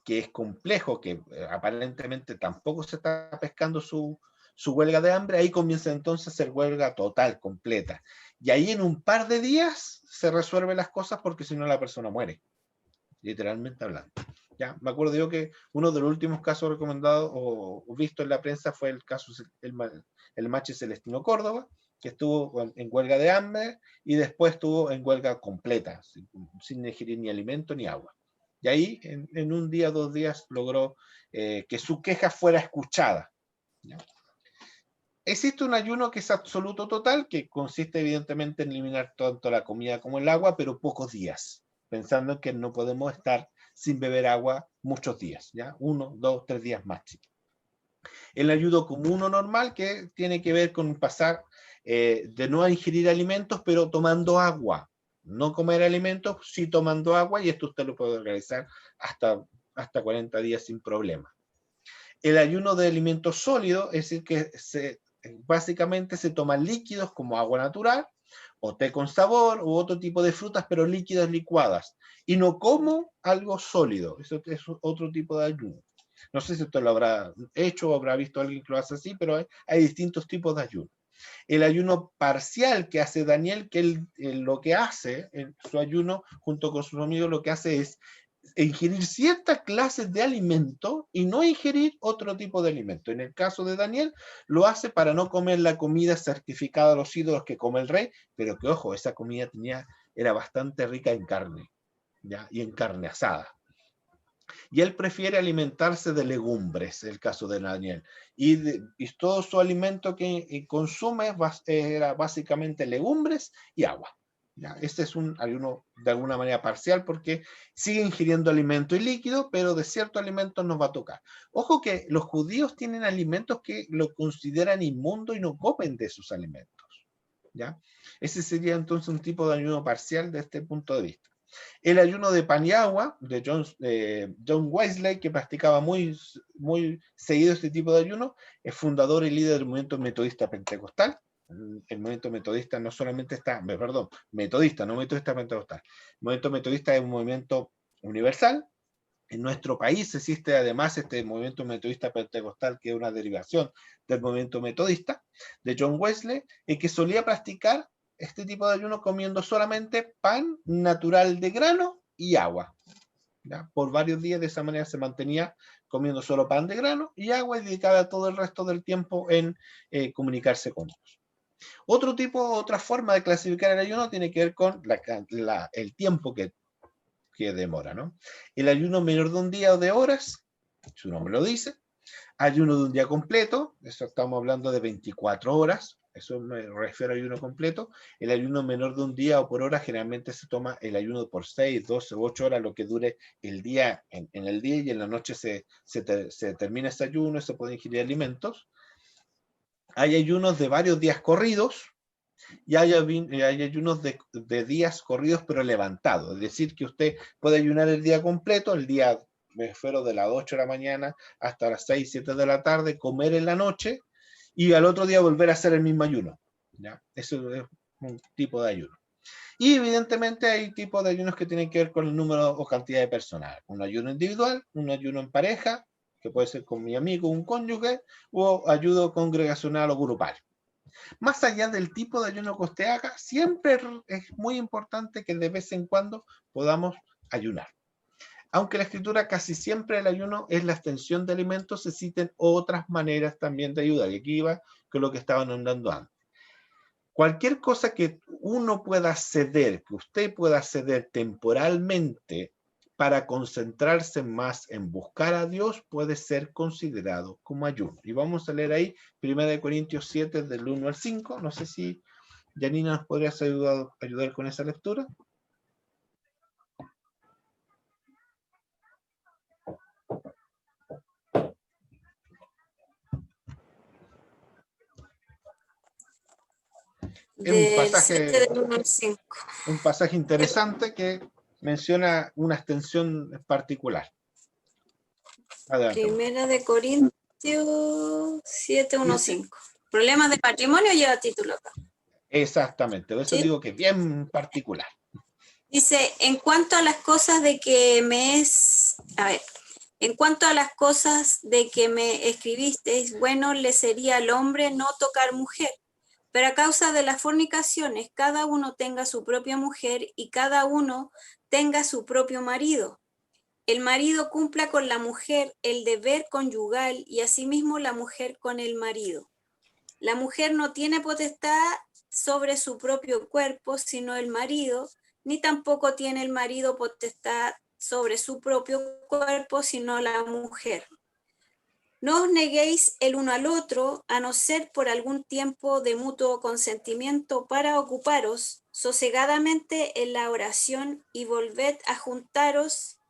es complejo, que aparentemente tampoco se está pescando su huelga de hambre, ahí comienza entonces a hacer huelga total, completa. Y ahí en un par de días se resuelven las cosas porque si no la persona muere, literalmente hablando. ¿Ya? Me acuerdo yo que uno de los últimos casos recomendados o visto en la prensa fue el caso el machi Celestino Córdoba, que estuvo en huelga de hambre y después estuvo en huelga completa, sin ingerir ni alimento ni agua. Y ahí, en un día, 2 días, logró que su queja fuera escuchada. ¿Ya? Existe un ayuno que es absoluto total, que consiste evidentemente en eliminar tanto la comida como el agua, pero pocos días, pensando que no podemos estar sin beber agua muchos días, ¿ya? 1, 2, 3 días máximo. El ayuno común o normal, que tiene que ver con pasar de no ingerir alimentos, pero tomando agua. No comer alimentos, sí tomando agua, y esto usted lo puede realizar hasta 40 días sin problema. El ayuno de alimentos sólidos, es decir, que básicamente se toman líquidos como agua natural, o té con sabor, u otro tipo de frutas, pero líquidas licuadas. Y no como algo sólido. Eso es otro tipo de ayuno. No sé si usted lo habrá hecho o habrá visto a alguien que lo hace así, pero hay distintos tipos de ayuno. El ayuno parcial que hace Daniel, que él lo que hace en su ayuno junto con sus amigos, lo que hace es ingerir ciertas clases de alimento y no ingerir otro tipo de alimento. En el caso de Daniel, lo hace para no comer la comida certificada a los ídolos que come el rey, pero que, ojo, esa comida era bastante rica en carne, ¿ya? Y en carne asada. Y él prefiere alimentarse de legumbres, el caso de Daniel. Y todo su alimento que consume era básicamente legumbres y agua. ¿Ya? Este es un ayuno de alguna manera parcial porque sigue ingiriendo alimento y líquido, pero de ciertos alimentos nos va a tocar. Ojo que los judíos tienen alimentos que lo consideran inmundo y no comen de esos alimentos. ¿Ya? Ese sería entonces un tipo de ayuno parcial de este punto de vista. El ayuno de pan y agua de John Wesley, que practicaba muy seguido este tipo de ayuno, es fundador y líder del movimiento metodista pentecostal. El movimiento metodista no solamente metodista, no metodista pentecostal. El movimiento metodista es un movimiento universal. En nuestro país existe además este movimiento metodista pentecostal, que es una derivación del movimiento metodista de John Wesley, y que solía practicar este tipo de ayuno comiendo solamente pan natural de grano y agua. ¿Ya? Por varios días de esa manera se mantenía comiendo solo pan de grano y agua y dedicaba todo el resto del tiempo en comunicarse con Dios. Otra forma de clasificar el ayuno tiene que ver con el tiempo que demora, ¿no? El ayuno menor de un día o de horas, su nombre lo dice. Ayuno de un día completo, eso estamos hablando de 24 horas. Eso me refiero a ayuno completo. El ayuno menor de un día o por hora, generalmente se toma el ayuno por 6, 12 u 8 horas, lo que dure el día, en el día, y en la noche se termina ese ayuno, se pueden ingerir alimentos. Hay ayunos de varios días corridos, y hay ayunos de días corridos pero levantados. Es decir, que usted puede ayunar el día completo, el día, me refiero, de las 8 de la mañana hasta las 6, 7 de la tarde, comer en la noche, y al otro día volver a hacer el mismo ayuno, ¿ya? Eso es un tipo de ayuno. Y evidentemente hay tipos de ayunos que tienen que ver con el número o cantidad de personas. Un ayuno individual, un ayuno en pareja, que puede ser con mi amigo, un cónyuge, o ayuno congregacional o grupal. Más allá del tipo de ayuno que usted haga, siempre es muy importante que de vez en cuando podamos ayunar. Aunque la escritura casi siempre el ayuno es la abstención de alimentos, existen otras maneras también de ayudar. Y aquí iba con lo que estaban hablando antes. Cualquier cosa que uno pueda ceder, que usted pueda ceder temporalmente para concentrarse más en buscar a Dios, puede ser considerado como ayuno. Y vamos a leer ahí 1 Corintios 7 del 1 al 5. No sé si Janina nos podrías ayudar con esa lectura. Del 7 del 1 al 5. Un pasaje interesante que menciona una extensión particular. Adelante. Primera de Corintios 7, 1, 5. Problemas de matrimonio lleva título acá. Exactamente, por eso ¿Sí? digo que es bien particular. Dice, en cuanto a las cosas de que me escribisteis, bueno le sería al hombre no tocar mujer, pero a causa de las fornicaciones, cada uno tenga su propia mujer y cada uno tenga su propio marido. El marido cumpla con la mujer el deber conyugal y asimismo la mujer con el marido. La mujer no tiene potestad sobre su propio cuerpo, sino el marido, ni tampoco tiene el marido potestad sobre su propio cuerpo, sino la mujer. No os neguéis el uno al otro, a no ser por algún tiempo de mutuo consentimiento, para ocuparos sosegadamente en la oración y volved a juntaros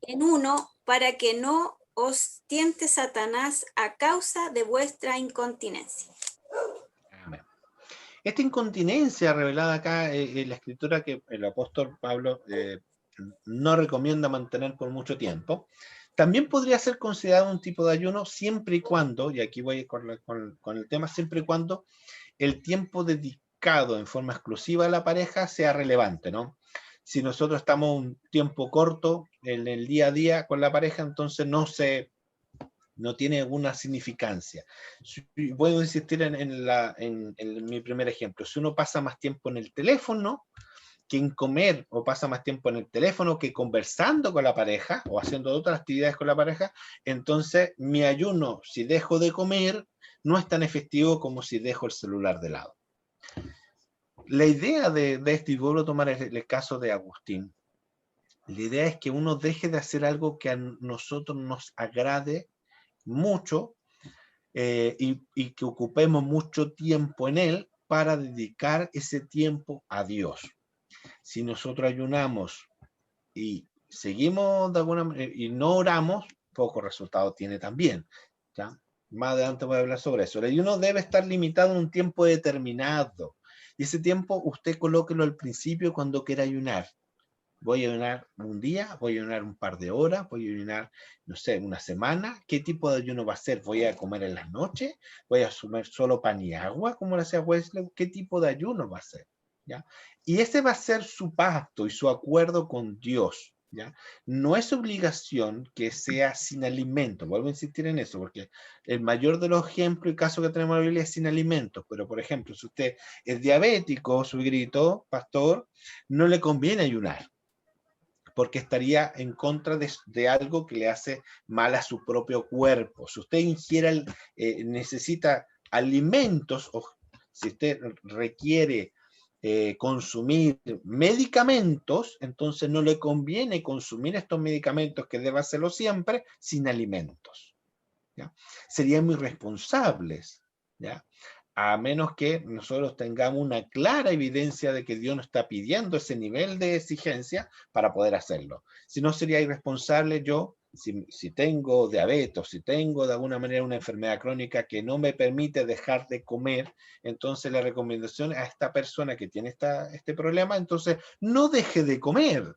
en uno, para que no os tiente Satanás a causa de vuestra incontinencia. Amén. Esta incontinencia revelada acá en la escritura que el apóstol Pablo no recomienda mantener por mucho tiempo, también podría ser considerado un tipo de ayuno siempre y cuando, y aquí voy con el tema, siempre y cuando el tiempo dedicado en forma exclusiva a la pareja sea relevante, ¿no? Si nosotros estamos un tiempo corto en el día a día con la pareja, entonces no tiene alguna significancia. Voy a insistir en mi primer ejemplo. Si uno pasa más tiempo en el teléfono que en comer, o pasa más tiempo en el teléfono que conversando con la pareja o haciendo otras actividades con la pareja, entonces mi ayuno, si dejo de comer, no es tan efectivo como si dejo el celular de lado. La idea de esto, y vuelvo a tomar el caso de Agustín, la idea es que uno deje de hacer algo que a nosotros nos agrade mucho y que ocupemos mucho tiempo en él para dedicar ese tiempo a Dios. Si nosotros ayunamos y seguimos de alguna manera y no oramos, poco resultado tiene también, ¿ya? Más adelante voy a hablar sobre eso. El ayuno debe estar limitado en un tiempo determinado. Y ese tiempo usted colóquelo al principio cuando quiera ayunar. Voy a ayunar un día, voy a ayunar un par de horas, voy a ayunar, no sé, una semana. ¿Qué tipo de ayuno va a ser? ¿Voy a comer en las noches? ¿Voy a comer solo pan y agua, como lo hacía Wesley? ¿Qué tipo de ayuno va a ser? ¿Ya? Y ese va a ser su pacto y su acuerdo con Dios. ¿Ya? No es obligación que sea sin alimento. Vuelvo a insistir en eso, porque el mayor de los ejemplos y casos que tenemos en la Biblia es sin alimentos. Pero, por ejemplo, si usted es diabético, su grito, pastor, no le conviene ayunar, porque estaría en contra de algo que le hace mal a su propio cuerpo. Si usted necesita alimentos, o si usted requiere consumir medicamentos, entonces no le conviene consumir estos medicamentos, que debe hacerlo siempre, sin alimentos, ¿ya? Serían muy irresponsables, ¿ya? a menos que nosotros tengamos una clara evidencia de que Dios nos está pidiendo ese nivel de exigencia para poder hacerlo. Si no, sería irresponsable yo, si tengo diabetes, o si tengo de alguna manera una enfermedad crónica que no me permite dejar de comer, entonces la recomendación a esta persona que tiene este problema, entonces no deje de comer.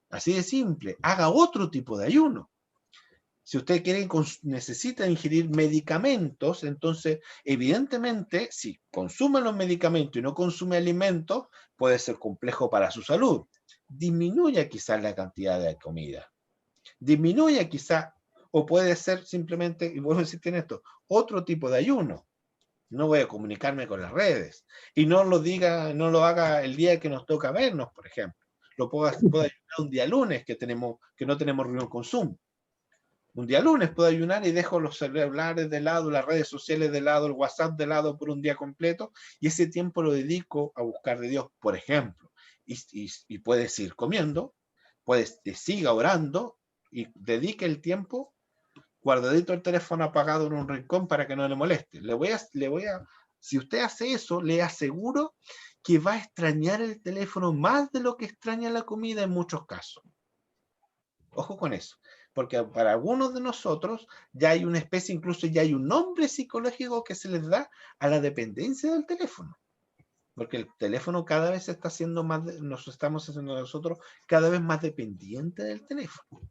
Así de simple, haga otro tipo de ayuno. Si usted necesita ingerir medicamentos, entonces evidentemente si consume los medicamentos y no consume alimentos, puede ser complejo para su salud. Disminuya quizás la cantidad de comida. Disminuya quizás, o puede ser simplemente, y vuelvo a insistir en esto, otro tipo de ayuno. No voy a comunicarme con las redes. Y no lo haga el día que nos toca vernos, por ejemplo. Puedo ayunar un día lunes que no tenemos reunión con Zoom. Un día lunes puedo ayunar y dejo los celulares de lado, las redes sociales de lado, el WhatsApp de lado por un día completo, y ese tiempo lo dedico a buscar de Dios, por ejemplo. Y puedes ir comiendo, siga orando y dedique el tiempo guardadito el teléfono apagado en un rincón para que no le moleste. Si usted hace eso, le aseguro que va a extrañar el teléfono más de lo que extraña la comida en muchos casos. Ojo con eso, porque para algunos de nosotros ya hay una especie, incluso ya hay un nombre psicológico que se les da a la dependencia del teléfono. Porque el teléfono cada vez está haciendo más, nos estamos haciendo nosotros cada vez más dependientes del teléfono.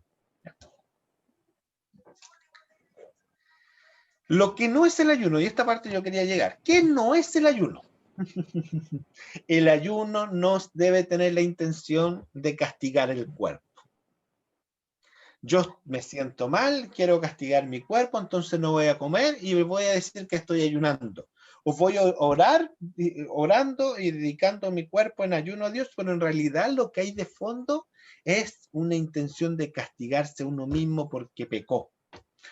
Lo que no es el ayuno, y esta parte yo quería llegar, ¿qué no es el ayuno? El ayuno no debe tener la intención de castigar el cuerpo. Yo me siento mal, quiero castigar mi cuerpo, entonces no voy a comer y voy a decir que estoy ayunando. O voy a orando y dedicando mi cuerpo en ayuno a Dios, pero en realidad lo que hay de fondo es una intención de castigarse uno mismo porque pecó,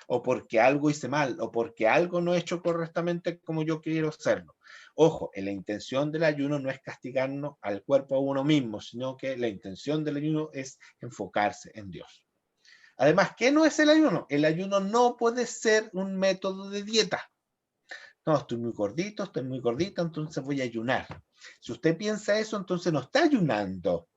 o porque algo hice mal, o porque algo no he hecho correctamente como yo quiero hacerlo. Ojo, la intención del ayuno no es castigarnos al cuerpo a uno mismo, sino que la intención del ayuno es enfocarse en Dios. Además, ¿qué no es el ayuno? El ayuno no puede ser un método de dieta. No, estoy muy gordito, entonces voy a ayunar. Si usted piensa eso, entonces no está ayunando,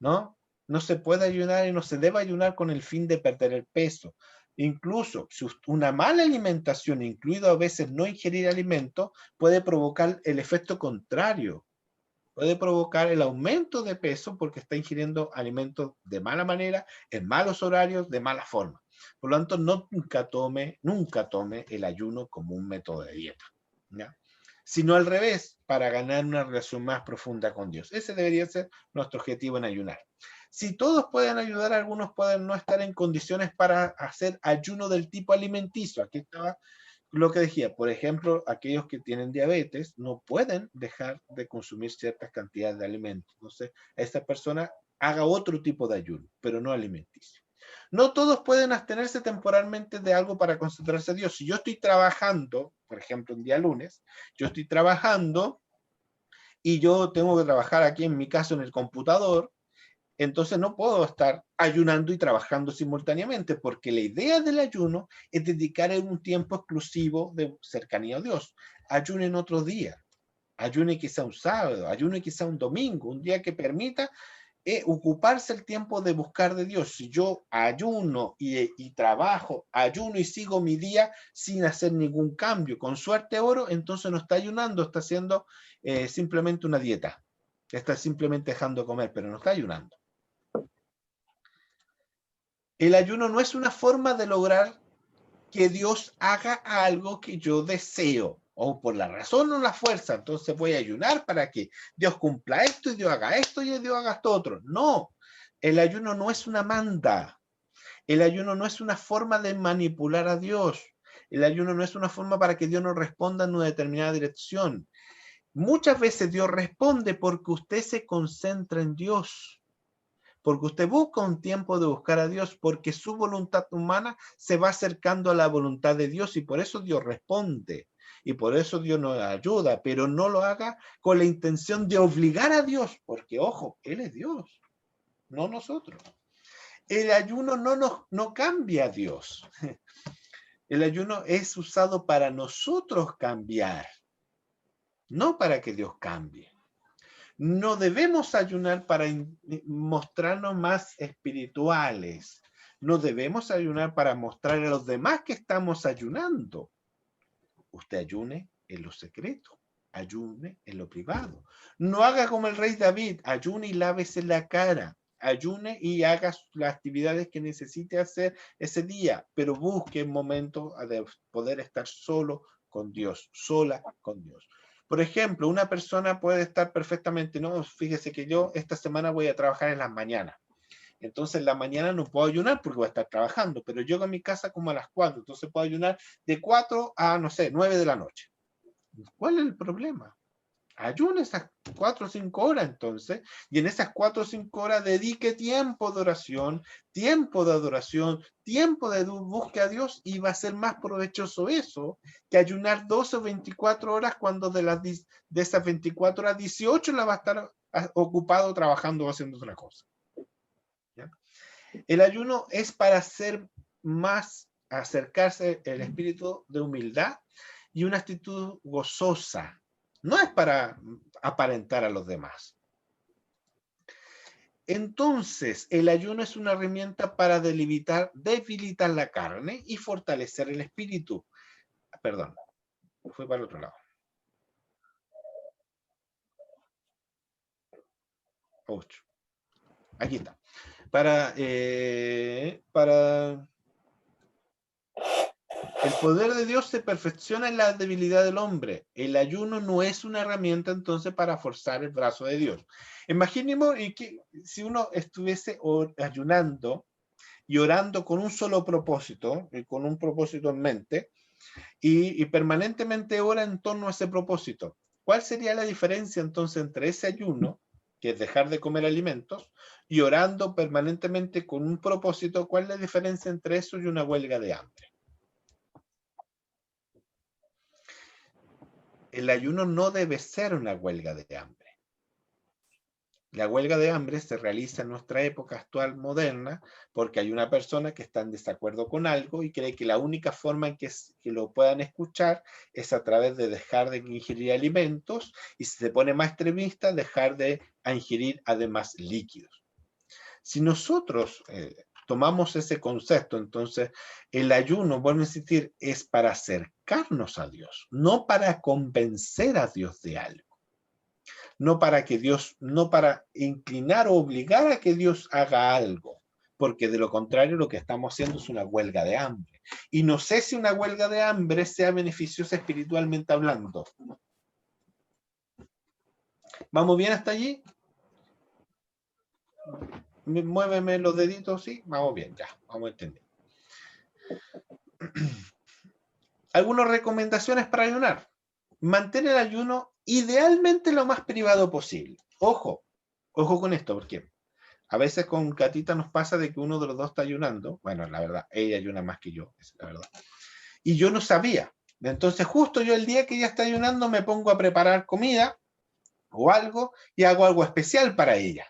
¿no? No se puede ayunar y no se debe ayunar con el fin de perder el peso. Incluso si una mala alimentación, incluido a veces no ingerir alimentos, puede provocar el efecto contrario. Puede provocar el aumento de peso porque está ingiriendo alimentos de mala manera, en malos horarios, de mala forma. Por lo tanto, nunca tome el ayuno como un método de dieta, ¿ya? Sino al revés, para ganar una relación más profunda con Dios. Ese debería ser nuestro objetivo en ayunar. Si todos pueden ayudar, algunos pueden no estar en condiciones para hacer ayuno del tipo alimenticio. Aquí estaba lo que decía, por ejemplo, aquellos que tienen diabetes no pueden dejar de consumir ciertas cantidades de alimentos. Entonces, a esa persona haga otro tipo de ayuno, pero no alimenticio. No todos pueden abstenerse temporalmente de algo para concentrarse a Dios. Si yo estoy trabajando, por ejemplo, un día lunes, yo estoy trabajando y yo tengo que trabajar aquí, en mi caso, en el computador, entonces no puedo estar ayunando y trabajando simultáneamente, porque la idea del ayuno es dedicar un tiempo exclusivo de cercanía a Dios. Ayune en otro día, ayune quizá un sábado, ayune quizá un domingo, un día que permita ocuparse el tiempo de buscar de Dios. Si yo ayuno y trabajo, ayuno y sigo mi día sin hacer ningún cambio, con suerte oro, entonces no está ayunando, está haciendo simplemente una dieta. Está simplemente dejando de comer, pero no está ayunando. El ayuno no es una forma de lograr que Dios haga algo que yo deseo, o por la razón o la fuerza. Entonces voy a ayunar para que Dios cumpla esto y Dios haga esto y Dios haga esto otro. No, el ayuno no es una manda. El ayuno no es una forma de manipular a Dios. El ayuno no es una forma para que Dios nos responda en una determinada dirección. Muchas veces Dios responde porque usted se concentra en Dios. Porque usted busca un tiempo de buscar a Dios, porque su voluntad humana se va acercando a la voluntad de Dios y por eso Dios responde. Y por eso Dios nos ayuda, pero no lo haga con la intención de obligar a Dios, porque ojo, Él es Dios, no nosotros. El ayuno no cambia a Dios. El ayuno es usado para nosotros cambiar. no para que Dios cambie. No debemos ayunar para mostrarnos más espirituales. No debemos ayunar para mostrar a los demás que estamos ayunando. Usted ayune en lo secreto, ayune en lo privado. No haga como el rey David, ayune y lávese la cara. Ayune y haga las actividades que necesite hacer ese día, pero busque un momento de poder estar solo con Dios, sola con Dios. Por ejemplo, una persona puede estar perfectamente, no, fíjese que yo esta semana voy a trabajar en las mañanas. Entonces en la mañana no puedo ayunar porque voy a estar trabajando, pero llego a mi casa como a las 4, entonces puedo ayunar de 4 a, no sé, 9 de la noche. ¿Cuál es el problema? Ayune esas 4 o 5 horas entonces, y en esas 4 o 5 horas dedique tiempo de oración, tiempo de adoración, tiempo de búsqueda a Dios, y va a ser más provechoso eso que ayunar 12 o 24 horas cuando de esas 24 horas, 18 la va a estar ocupado trabajando o haciendo otra cosa. ¿Ya? El ayuno es para hacer más, acercarse el espíritu de humildad y una actitud gozosa. No es para aparentar a los demás. Entonces, el ayuno es una herramienta para debilitar la carne y fortalecer el espíritu. Perdón, fue para el otro lado. 8. Aquí está. El poder de Dios se perfecciona en la debilidad del hombre. El ayuno no es una herramienta entonces para forzar el brazo de Dios. Imaginemos que si uno estuviese ayunando y orando con un solo propósito, con un propósito en mente, y permanentemente ora en torno a ese propósito. ¿Cuál sería la diferencia entonces entre ese ayuno, que es dejar de comer alimentos, y orando permanentemente con un propósito? ¿Cuál es la diferencia entre eso y una huelga de hambre? El ayuno no debe ser una huelga de hambre. La huelga de hambre se realiza en nuestra época actual moderna porque hay una persona que está en desacuerdo con algo y cree que la única forma en que lo puedan escuchar es a través de dejar de ingerir alimentos, y si se pone más extremista, dejar de ingerir además líquidos. Si nosotros tomamos ese concepto, entonces el ayuno, vuelvo a insistir, es para acercarnos a Dios, no para convencer a Dios de algo. No para inclinar o obligar a que Dios haga algo, porque de lo contrario lo que estamos haciendo es una huelga de hambre. Y no sé si una huelga de hambre sea beneficiosa espiritualmente hablando. ¿Vamos bien hasta allí? Muéveme los deditos, sí, vamos bien, ya, vamos a entender. Algunas recomendaciones para ayunar. Mantén el ayuno idealmente lo más privado posible. Ojo con esto, porque a veces con Catita nos pasa de que uno de los dos está ayunando. Bueno, la verdad, ella ayuna más que yo, es la verdad. Y yo no sabía. Entonces, justo yo el día que ella está ayunando me pongo a preparar comida o algo y hago algo especial para ella.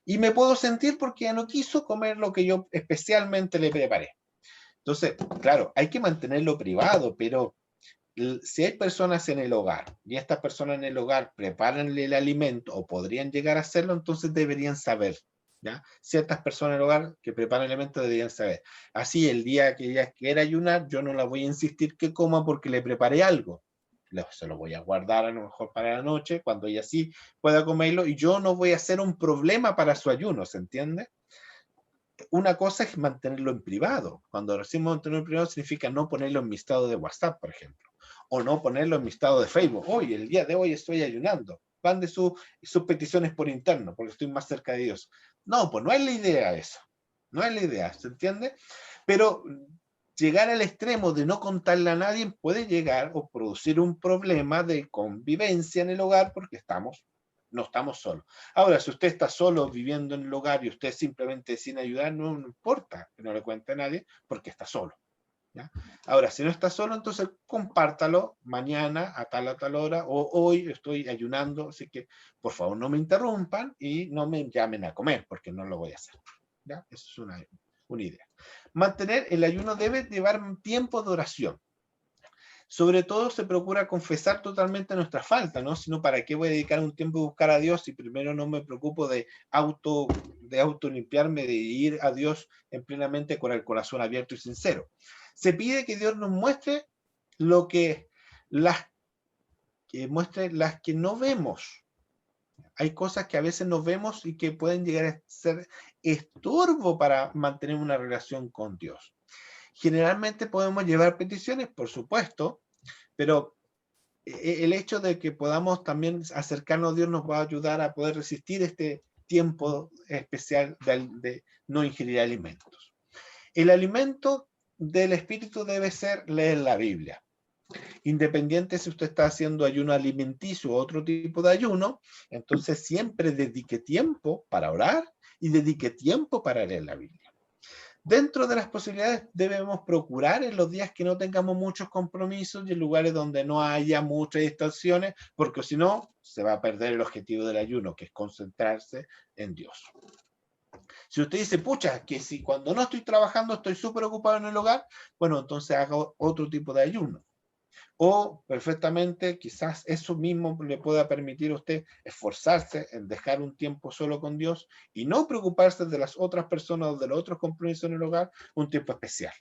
Y me puedo sentir porque ella no quiso comer lo que yo especialmente le preparé. Entonces, claro, hay que mantenerlo privado, pero si hay personas en el hogar y estas personas en el hogar preparan el alimento o podrían llegar a hacerlo, entonces deberían saber, ¿ya? Ciertas personas en el hogar que preparan el alimento deberían saber. Así, el día que ella quiera ayunar, yo no la voy a insistir que coma porque le preparé algo. Se lo voy a guardar a lo mejor para la noche, cuando ella sí pueda comerlo, y yo no voy a hacer un problema para su ayuno, ¿se entiende? Una cosa es mantenerlo en privado. Cuando decimos mantenerlo en privado significa no ponerlo en mi estado de WhatsApp, por ejemplo, o no ponerlo en mi estado de Facebook. Hoy, el día de hoy estoy ayunando. Van de sus peticiones por interno, porque estoy más cerca de Dios. No, pues no es la idea eso. No es la idea, ¿se entiende? Pero llegar al extremo de no contarle a nadie puede llegar o producir un problema de convivencia en el hogar porque no estamos solos. Ahora, si usted está solo viviendo en el hogar y usted simplemente sin ayudar, no importa que no le cuente a nadie porque está solo. ¿Ya? Ahora, si no está solo, entonces compártalo mañana a tal hora, o hoy estoy ayunando, así que por favor no me interrumpan y no me llamen a comer porque no lo voy a hacer. ¿Ya? Eso es una idea. Mantener el ayuno debe llevar tiempo de oración. Sobre todo se procura confesar totalmente nuestra falta, ¿no? Sino, ¿para qué voy a dedicar un tiempo a buscar a Dios si primero no me preocupo de auto limpiarme, de ir a Dios en plenamente con el corazón abierto y sincero? Se pide que Dios nos muestre muestre las que no vemos. Hay cosas que a veces no vemos y que pueden llegar a ser estorbo para mantener una relación con Dios. Generalmente podemos llevar peticiones, por supuesto, pero el hecho de que podamos también acercarnos a Dios nos va a ayudar a poder resistir este tiempo especial de no ingerir alimentos. El alimento del espíritu debe ser leer la Biblia. Independiente si usted está haciendo ayuno alimenticio o otro tipo de ayuno, entonces siempre dedique tiempo para orar y dedique tiempo para leer la Biblia. Dentro de las posibilidades debemos procurar en los días que no tengamos muchos compromisos y en lugares donde no haya muchas distracciones, porque si no, se va a perder el objetivo del ayuno, que es concentrarse en Dios. Si usted dice, pucha, que si cuando no estoy trabajando estoy súper ocupado en el hogar, bueno, entonces haga otro tipo de ayuno. O perfectamente, quizás eso mismo le pueda permitir a usted esforzarse en dejar un tiempo solo con Dios y no preocuparse de las otras personas o de los otros compromisos en el hogar, un tiempo especial.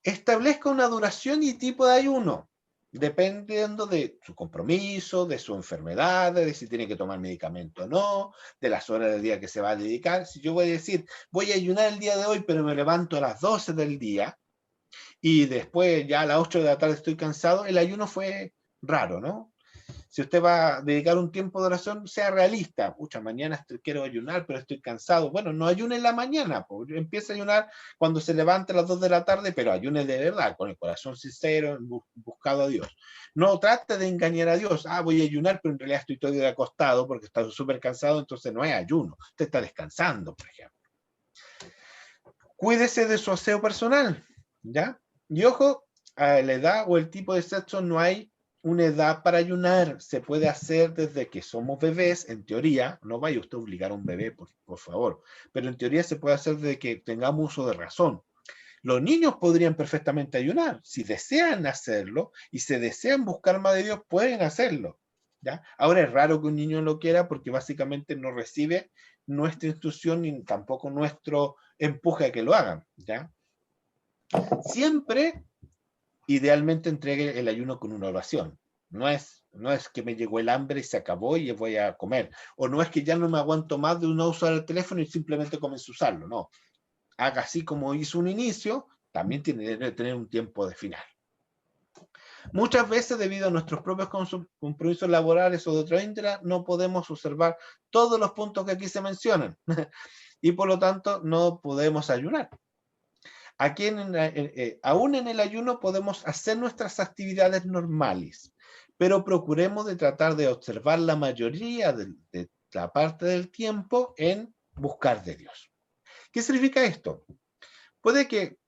Establezca una duración y tipo de ayuno, dependiendo de su compromiso, de su enfermedad, de si tiene que tomar medicamento o no, de las horas del día que se va a dedicar. Si yo voy a decir, voy a ayunar el día de hoy, pero me levanto a las 12 del día, y después ya a las 8 de la tarde estoy cansado, el ayuno fue raro, ¿no? Si usted va a dedicar un tiempo de oración, sea realista. Pucha, mañana quiero ayunar, pero estoy cansado. Bueno, no ayune en la mañana, pues. Empiece a ayunar cuando se levante a las 2 de la tarde, pero ayune de verdad, con el corazón sincero, buscado a Dios. No trate de engañar a Dios. Ah, voy a ayunar, pero en realidad estoy todo acostado porque estoy súper cansado, entonces no es ayuno. Usted está descansando, por ejemplo. Cuídese de su aseo personal, ¿ya? Y ojo, a la edad o el tipo de sexo no hay una edad para ayunar. Se puede hacer desde que somos bebés, en teoría. No vaya usted a obligar a un bebé, por favor. Pero en teoría se puede hacer desde que tengamos uso de razón. Los niños podrían perfectamente ayunar. Si desean hacerlo y se desean buscar más de Dios, pueden hacerlo, ¿ya? Ahora es raro que un niño lo quiera porque básicamente no recibe nuestra instrucción ni tampoco nuestro empuje a que lo hagan, ¿ya? Siempre, idealmente, entregue el ayuno con una oración. No es que me llegó el hambre y se acabó y voy a comer. O no es que ya no me aguanto más de no usar el teléfono y simplemente comienzo a usarlo. No. Haga así como hizo un inicio, también tiene que tener un tiempo de final. Muchas veces, debido a nuestros propios compromisos laborales o de otra índole, no podemos observar todos los puntos que aquí se mencionan. Y por lo tanto, no podemos ayunar. Aquí aún en el ayuno podemos hacer nuestras actividades normales, pero procuremos de tratar de observar la mayoría de la parte del tiempo en buscar de Dios. ¿Qué significa esto? Puede que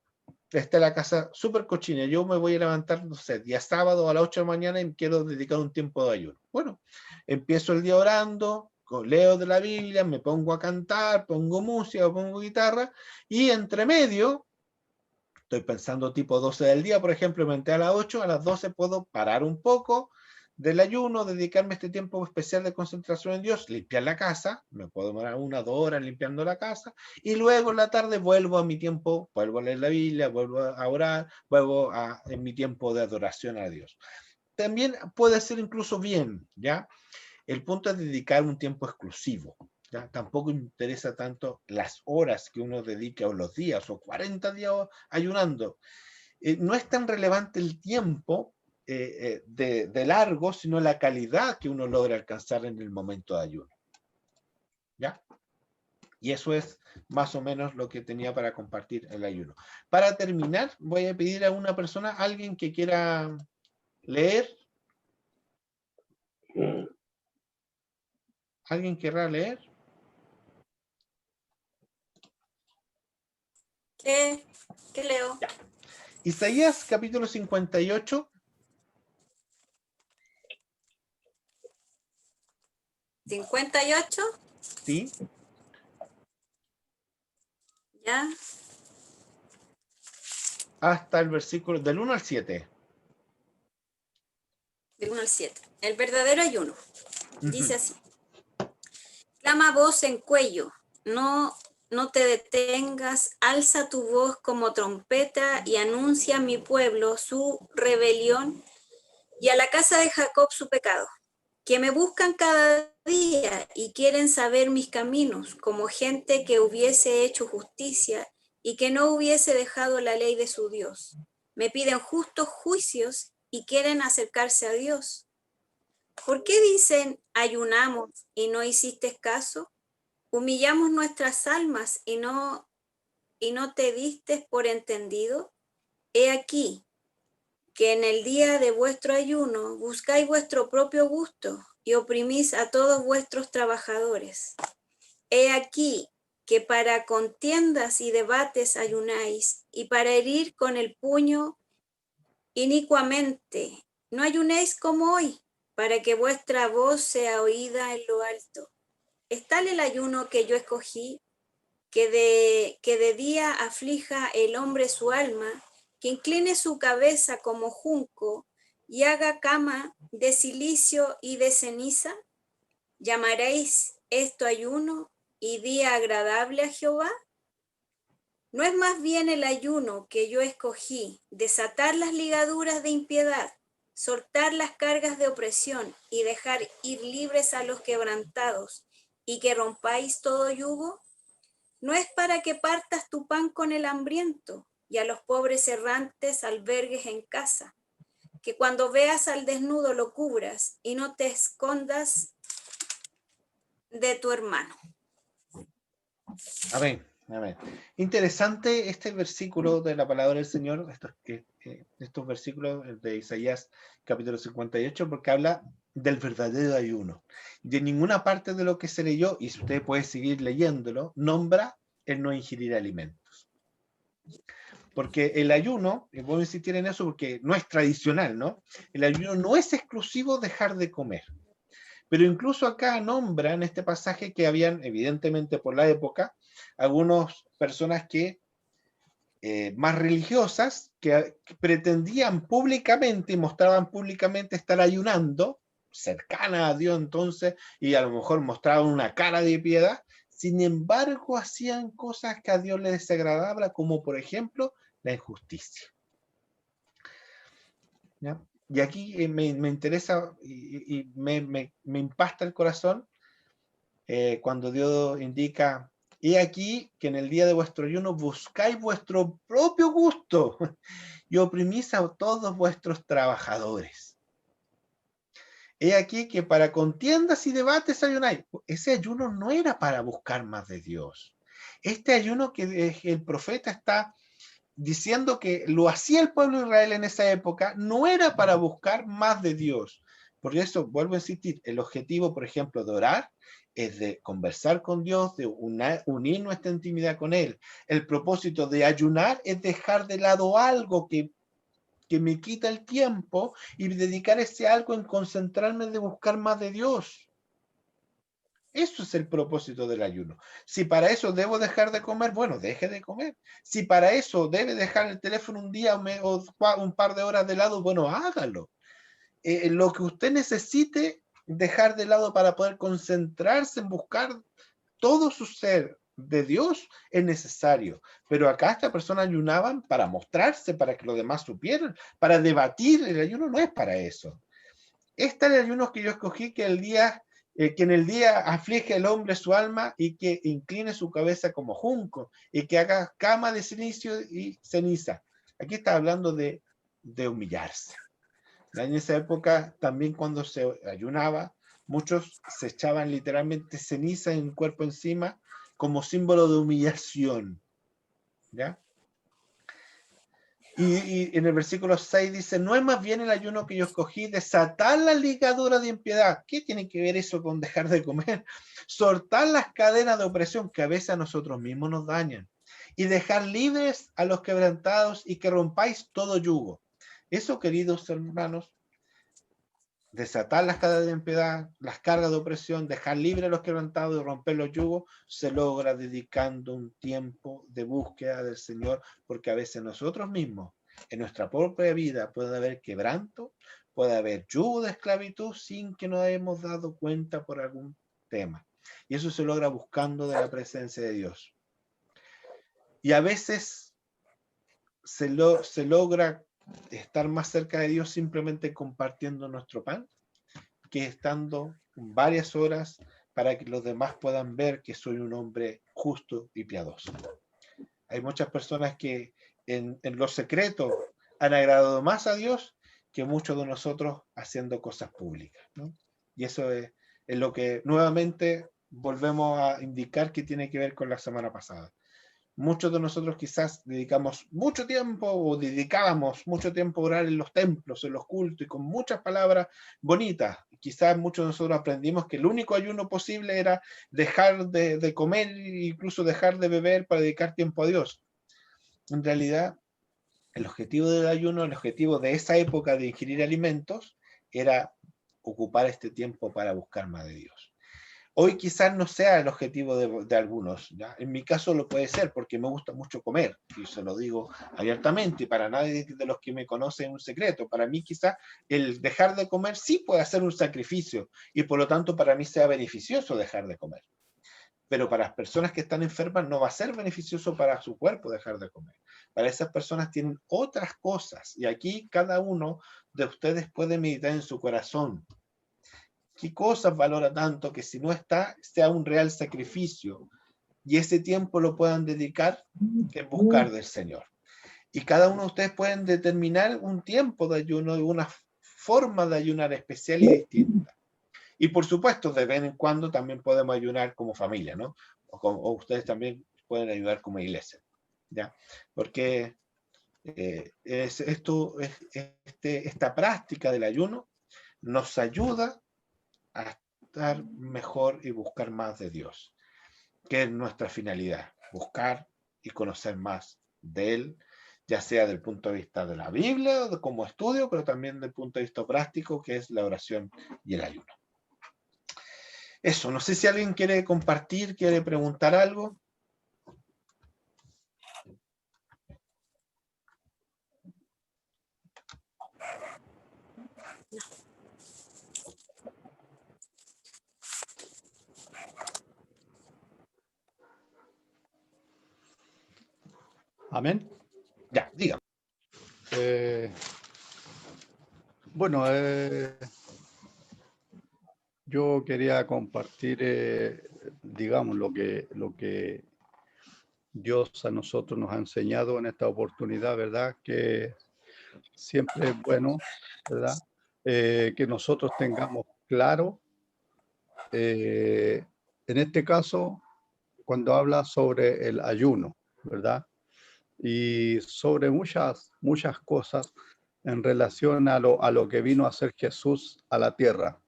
esté la casa súper cochina, yo me voy a levantar, no sé, día sábado a las 8 de la mañana y quiero dedicar un tiempo de ayuno. Bueno, empiezo el día orando, leo de la Biblia, me pongo a cantar, pongo música, pongo guitarra, y entre medio estoy pensando tipo 12 del día, por ejemplo, me entré a las 8, a las 12 puedo parar un poco del ayuno, dedicarme a este tiempo especial de concentración en Dios, limpiar la casa, me puedo demorar 1 o 2 horas limpiando la casa, y luego en la tarde vuelvo a mi tiempo, vuelvo a leer la Biblia, vuelvo a orar, en mi tiempo de adoración a Dios. También puede ser incluso bien, ¿ya? El punto es dedicar un tiempo exclusivo. ¿Ya? Tampoco interesa tanto las horas que uno dedique o los días o 40 días ayunando. No es tan relevante el tiempo de largo, sino la calidad que uno logra alcanzar en el momento de ayuno. ¿Ya? Y eso es más o menos lo que tenía para compartir el ayuno. Para terminar, voy a pedir a una persona, alguien que quiera leer. ¿Alguien querrá leer? ¿Qué leo? Ya. Isaías capítulo 58. ¿58? Sí. Ya. hasta el versículo del 1 al 7. Del 1 al 7. El verdadero ayuno. Dice así. Clama a voz en cuello, no te detengas, alza tu voz como trompeta y anuncia a mi pueblo su rebelión y a la casa de Jacob su pecado, que me buscan cada día y quieren saber mis caminos, como gente que hubiese hecho justicia y que no hubiese dejado la ley de su Dios. Me piden justos juicios y quieren acercarse a Dios. ¿Por qué dicen ayunamos y no hiciste caso? Humillamos nuestras almas y no te diste por entendido. He aquí que en el día de vuestro ayuno buscáis vuestro propio gusto y oprimís a todos vuestros trabajadores. He aquí que para contiendas y debates ayunáis y para herir con el puño inicuamente. No ayunéis como hoy, para que vuestra voz sea oída en lo alto. Es tal el ayuno que yo escogí, que de día aflija el hombre su alma, que incline su cabeza como junco y haga cama de cilicio y de ceniza. ¿Llamaréis esto ayuno y día agradable a Jehová? ¿No es más bien el ayuno que yo escogí, desatar las ligaduras de impiedad, soltar las cargas de opresión y dejar ir libres a los quebrantados, y que rompáis todo yugo? ¿No es para que partas tu pan con el hambriento y a los pobres errantes albergues en casa? Que cuando veas al desnudo lo cubras y no te escondas de tu hermano. Amén. Amén. Interesante este versículo de la palabra del Señor, estos versículos de Isaías capítulo 58, porque habla del verdadero ayuno. De ninguna parte de lo que se leyó, y si usted puede seguir leyéndolo, nombra el no ingerir alimentos. Porque el ayuno, y voy a insistir en eso porque no es tradicional, ¿no? El ayuno no es exclusivo dejar de comer. Pero incluso acá nombra en este pasaje que habían, evidentemente por la época, algunas personas más religiosas que pretendían públicamente y mostraban públicamente estar ayunando, cercana a Dios entonces, y a lo mejor mostraban una cara de piedad. Sin embargo, hacían cosas que a Dios le desagradaba, como por ejemplo la injusticia. ¿Ya? Y aquí me interesa y me impacta el corazón cuando Dios indica: he aquí que en el día de vuestro ayuno buscáis vuestro propio gusto y oprimís a todos vuestros trabajadores. He aquí que para contiendas y debates ayunáis. Ese ayuno no era para buscar más de Dios. Este ayuno que el profeta está diciendo que lo hacía el pueblo de Israel en esa época, no era para buscar más de Dios. Por eso, vuelvo a insistir, el objetivo, por ejemplo, de orar es de conversar con Dios, de unir nuestra intimidad con Él. El propósito de ayunar es dejar de lado algo que me quita el tiempo y dedicar ese algo en concentrarme de buscar más de Dios. Eso es el propósito del ayuno. Si para eso debo dejar de comer, bueno, deje de comer. Si para eso debe dejar el teléfono un día o un par de horas de lado, bueno, hágalo. Lo que usted necesite dejar de lado para poder concentrarse en buscar todo su ser de Dios es necesario. Pero acá esta persona ayunaban para mostrarse, para que los demás supieran, para debatir. El ayuno no es para eso. Este es el ayuno que yo escogí, que en el día aflige el hombre su alma y que incline su cabeza como junco y que haga cama de silicio y ceniza. Aquí está hablando de humillarse. En esa época también cuando se ayunaba, muchos se echaban literalmente ceniza en el cuerpo encima como símbolo de humillación. ¿Ya? Y en el versículo 6 dice: no es más bien el ayuno que yo escogí desatar la ligadura de impiedad. ¿Qué tiene que ver eso con dejar de comer? Soltar las cadenas de opresión que a veces a nosotros mismos nos dañan. Y dejar libres a los quebrantados y que rompáis todo yugo. Eso, queridos hermanos, desatar las cadenas de impiedad, las cargas de opresión, dejar libre a los quebrantados y romper los yugos, se logra dedicando un tiempo de búsqueda del Señor, porque a veces nosotros mismos, en nuestra propia vida, puede haber quebranto, puede haber yugo de esclavitud sin que nos hayamos dado cuenta por algún tema. Y eso se logra buscando de la presencia de Dios. Y a veces se logra estar más cerca de Dios simplemente compartiendo nuestro pan, que estando varias horas para que los demás puedan ver que soy un hombre justo y piadoso. Hay muchas personas que en lo secreto han agradado más a Dios que muchos de nosotros haciendo cosas públicas, ¿no? Y eso es lo que nuevamente volvemos a indicar que tiene que ver con la semana pasada. Muchos de nosotros quizás dedicamos mucho tiempo o dedicábamos mucho tiempo a orar en los templos, en los cultos y con muchas palabras bonitas. Quizás muchos de nosotros aprendimos que el único ayuno posible era dejar de comer e incluso dejar de beber para dedicar tiempo a Dios. En realidad, el objetivo del ayuno, el objetivo de esa época de ingerir alimentos era ocupar este tiempo para buscar más de Dios. Hoy quizás no sea el objetivo de algunos, ¿ya? En mi caso lo puede ser porque me gusta mucho comer, y se lo digo abiertamente, y para nadie de los que me conocen es un secreto. Para mí quizás el dejar de comer sí puede ser un sacrificio, y por lo tanto para mí sea beneficioso dejar de comer. Pero para las personas que están enfermas no va a ser beneficioso para su cuerpo dejar de comer. Para esas personas tienen otras cosas, y aquí cada uno de ustedes puede meditar en su corazón. ¿Qué cosas valora tanto que si no está, sea un real sacrificio y ese tiempo lo puedan dedicar en buscar del Señor? Y cada uno de ustedes pueden determinar un tiempo de ayuno, una forma de ayunar especial y distinta. Y por supuesto, de vez en cuando también podemos ayunar como familia, ¿no? O ustedes también pueden ayudar como iglesia, ¿ya? Porque esta práctica del ayuno nos ayuda a estar mejor y buscar más de Dios, que es nuestra finalidad, buscar y conocer más de Él, ya sea del punto de vista de la Biblia, como estudio, pero también del punto de vista práctico, que es la oración y el ayuno. Eso, no sé si alguien quiere compartir, quiere preguntar algo. Amén. Ya, dígame. Bueno, yo quería compartir, digamos, lo que Dios a nosotros nos ha enseñado en esta oportunidad, ¿verdad? Que siempre es bueno, ¿verdad? Que nosotros tengamos claro, en este caso, cuando habla sobre el ayuno, ¿verdad? Y sobre muchas cosas en relación a lo que vino a hacer Jesús a la tierra.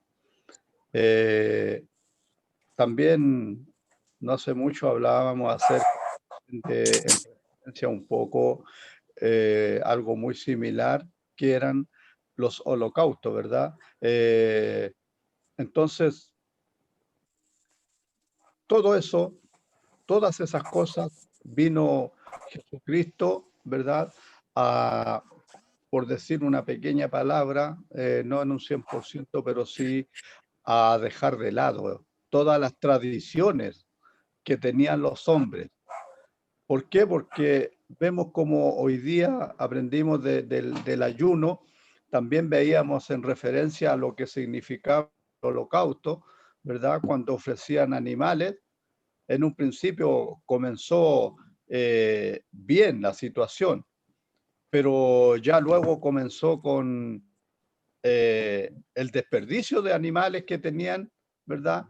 También no hace mucho hablábamos acerca de, en referencia un poco, algo muy similar, que eran los holocaustos, ¿verdad? Entonces, todo eso, todas esas cosas, vino Jesucristo, ¿verdad? Por decir una pequeña palabra, no en un 100%, pero sí a dejar de lado todas las tradiciones que tenían los hombres. ¿Por qué? Porque vemos como hoy día aprendimos del ayuno, también veíamos en referencia a lo que significaba el holocausto, ¿verdad? Cuando ofrecían animales. En un principio comenzó bien la situación, pero ya luego comenzó con el desperdicio de animales que tenían, ¿verdad?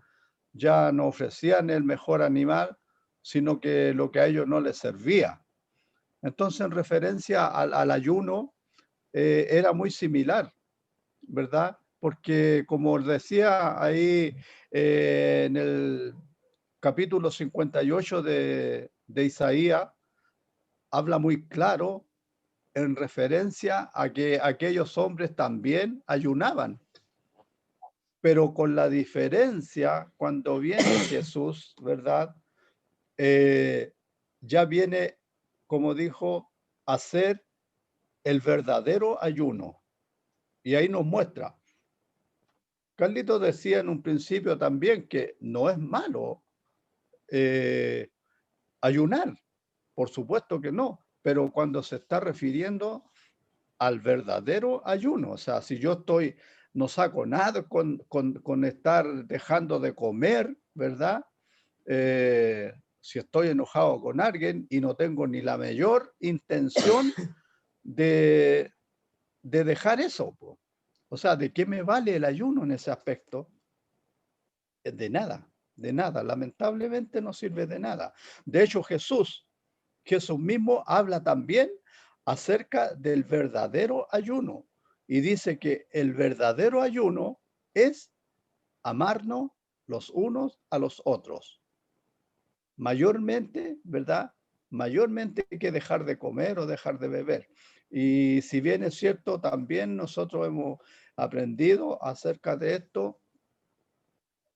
Ya no ofrecían el mejor animal, sino que lo que a ellos no les servía. Entonces, en referencia al ayuno, era muy similar, ¿verdad? Porque, como decía ahí en el capítulo 58 de Isaías, habla muy claro en referencia a que aquellos hombres también ayunaban, pero con la diferencia, cuando viene Jesús, ¿verdad? Ya viene, como dijo, a hacer el verdadero ayuno. Y ahí nos muestra. Carlitos decía en un principio también que no es malo ayunar, por supuesto que no, pero cuando se está refiriendo al verdadero ayuno, o sea, si yo no saco nada con estar dejando de comer, ¿verdad? Si estoy enojado con alguien y no tengo ni la mayor intención de dejar eso, po. O sea, ¿de qué me vale el ayuno en ese aspecto? De nada, de nada. Lamentablemente no sirve de nada. De hecho, Jesús mismo habla también acerca del verdadero ayuno y dice que el verdadero ayuno es amarnos los unos a los otros. Mayormente, ¿verdad? Mayormente que dejar de comer o dejar de beber. Y si bien es cierto, también nosotros hemos aprendido acerca de esto,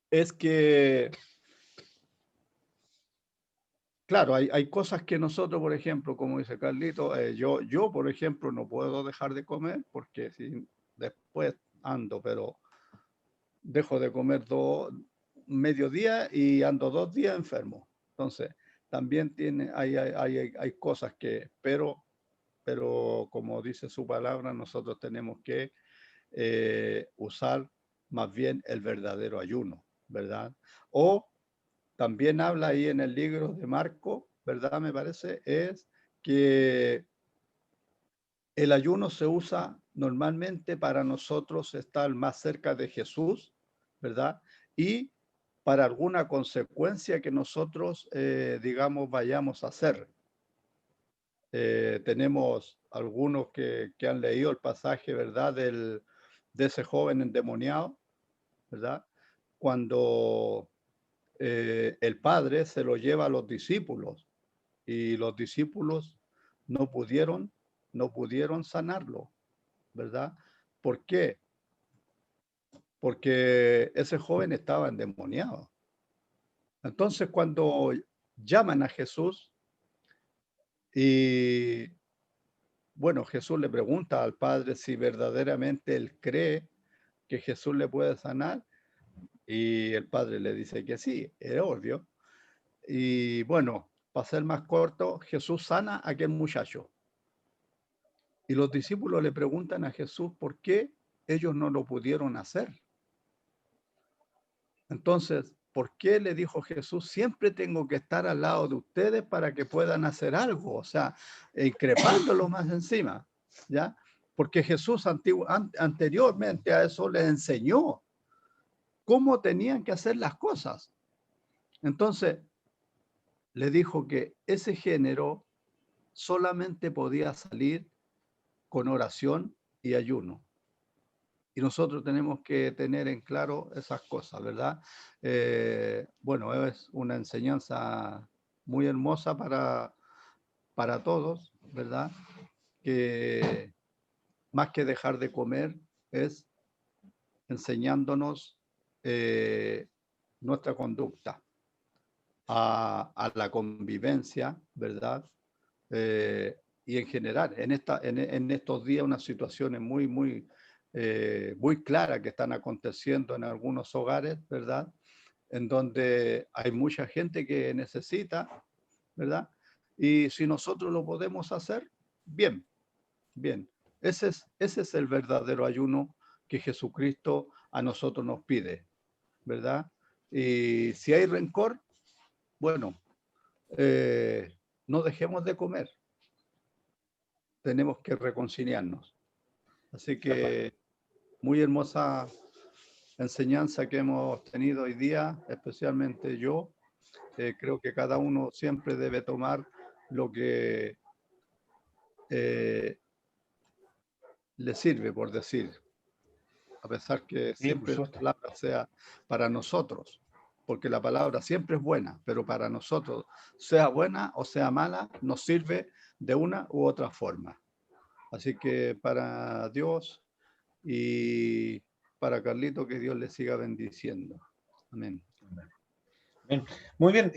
es que, claro, hay cosas que nosotros, por ejemplo, como dice Carlito, yo, por ejemplo, no puedo dejar de comer porque si después ando, pero dejo de comer mediodía y ando 2 días enfermo. Entonces, también hay cosas que, pero como dice su palabra, nosotros tenemos que usar más bien el verdadero ayuno, ¿verdad? O también habla ahí en el libro de Marco, ¿verdad? Me parece, es que el ayuno se usa normalmente para nosotros estar más cerca de Jesús, ¿verdad? Y para alguna consecuencia que nosotros, digamos, vayamos a hacer. Tenemos algunos que han leído el pasaje, ¿verdad? De ese joven endemoniado, ¿verdad? Cuando el Padre se lo lleva a los discípulos y los discípulos no pudieron sanarlo, ¿verdad? ¿Por qué? Porque ese joven estaba endemoniado. Entonces, cuando llaman a Jesús y, bueno, Jesús le pregunta al Padre si verdaderamente él cree que Jesús le puede sanar y el Padre le dice que sí, es obvio. Y bueno, para ser más corto, Jesús sana a aquel muchacho. Y los discípulos le preguntan a Jesús por qué ellos no lo pudieron hacer. Entonces, ¿por qué le dijo Jesús? Siempre tengo que estar al lado de ustedes para que puedan hacer algo, o sea, increpándolo más encima, ¿ya? Porque Jesús anteriormente a eso les enseñó cómo tenían que hacer las cosas. Entonces, le dijo que ese género solamente podía salir con oración y ayuno. Y nosotros tenemos que tener en claro esas cosas, ¿verdad? Bueno, es una enseñanza muy hermosa para todos, ¿verdad? Que más que dejar de comer es enseñándonos nuestra conducta a la convivencia, ¿verdad? Y en general, en estos días, unas situaciones muy claras que están aconteciendo en algunos hogares, ¿verdad? En donde hay mucha gente que necesita, ¿verdad? Y si nosotros lo podemos hacer, bien, bien. Ese es el verdadero ayuno que Jesucristo a nosotros nos pide, ¿verdad? Y si hay rencor, bueno, no dejemos de comer. Tenemos que reconciliarnos. Así que muy hermosa enseñanza que hemos tenido hoy día, especialmente yo. Creo que cada uno siempre debe tomar lo que le sirve, por decir, a pesar que Sí, por siempre la supuesto. palabra sea para nosotros, porque la palabra siempre es buena, pero para nosotros, sea buena o sea mala, nos sirve de una u otra forma. Así que para Dios y para Carlito, que Dios le siga bendiciendo. Amén. Bien. Muy bien.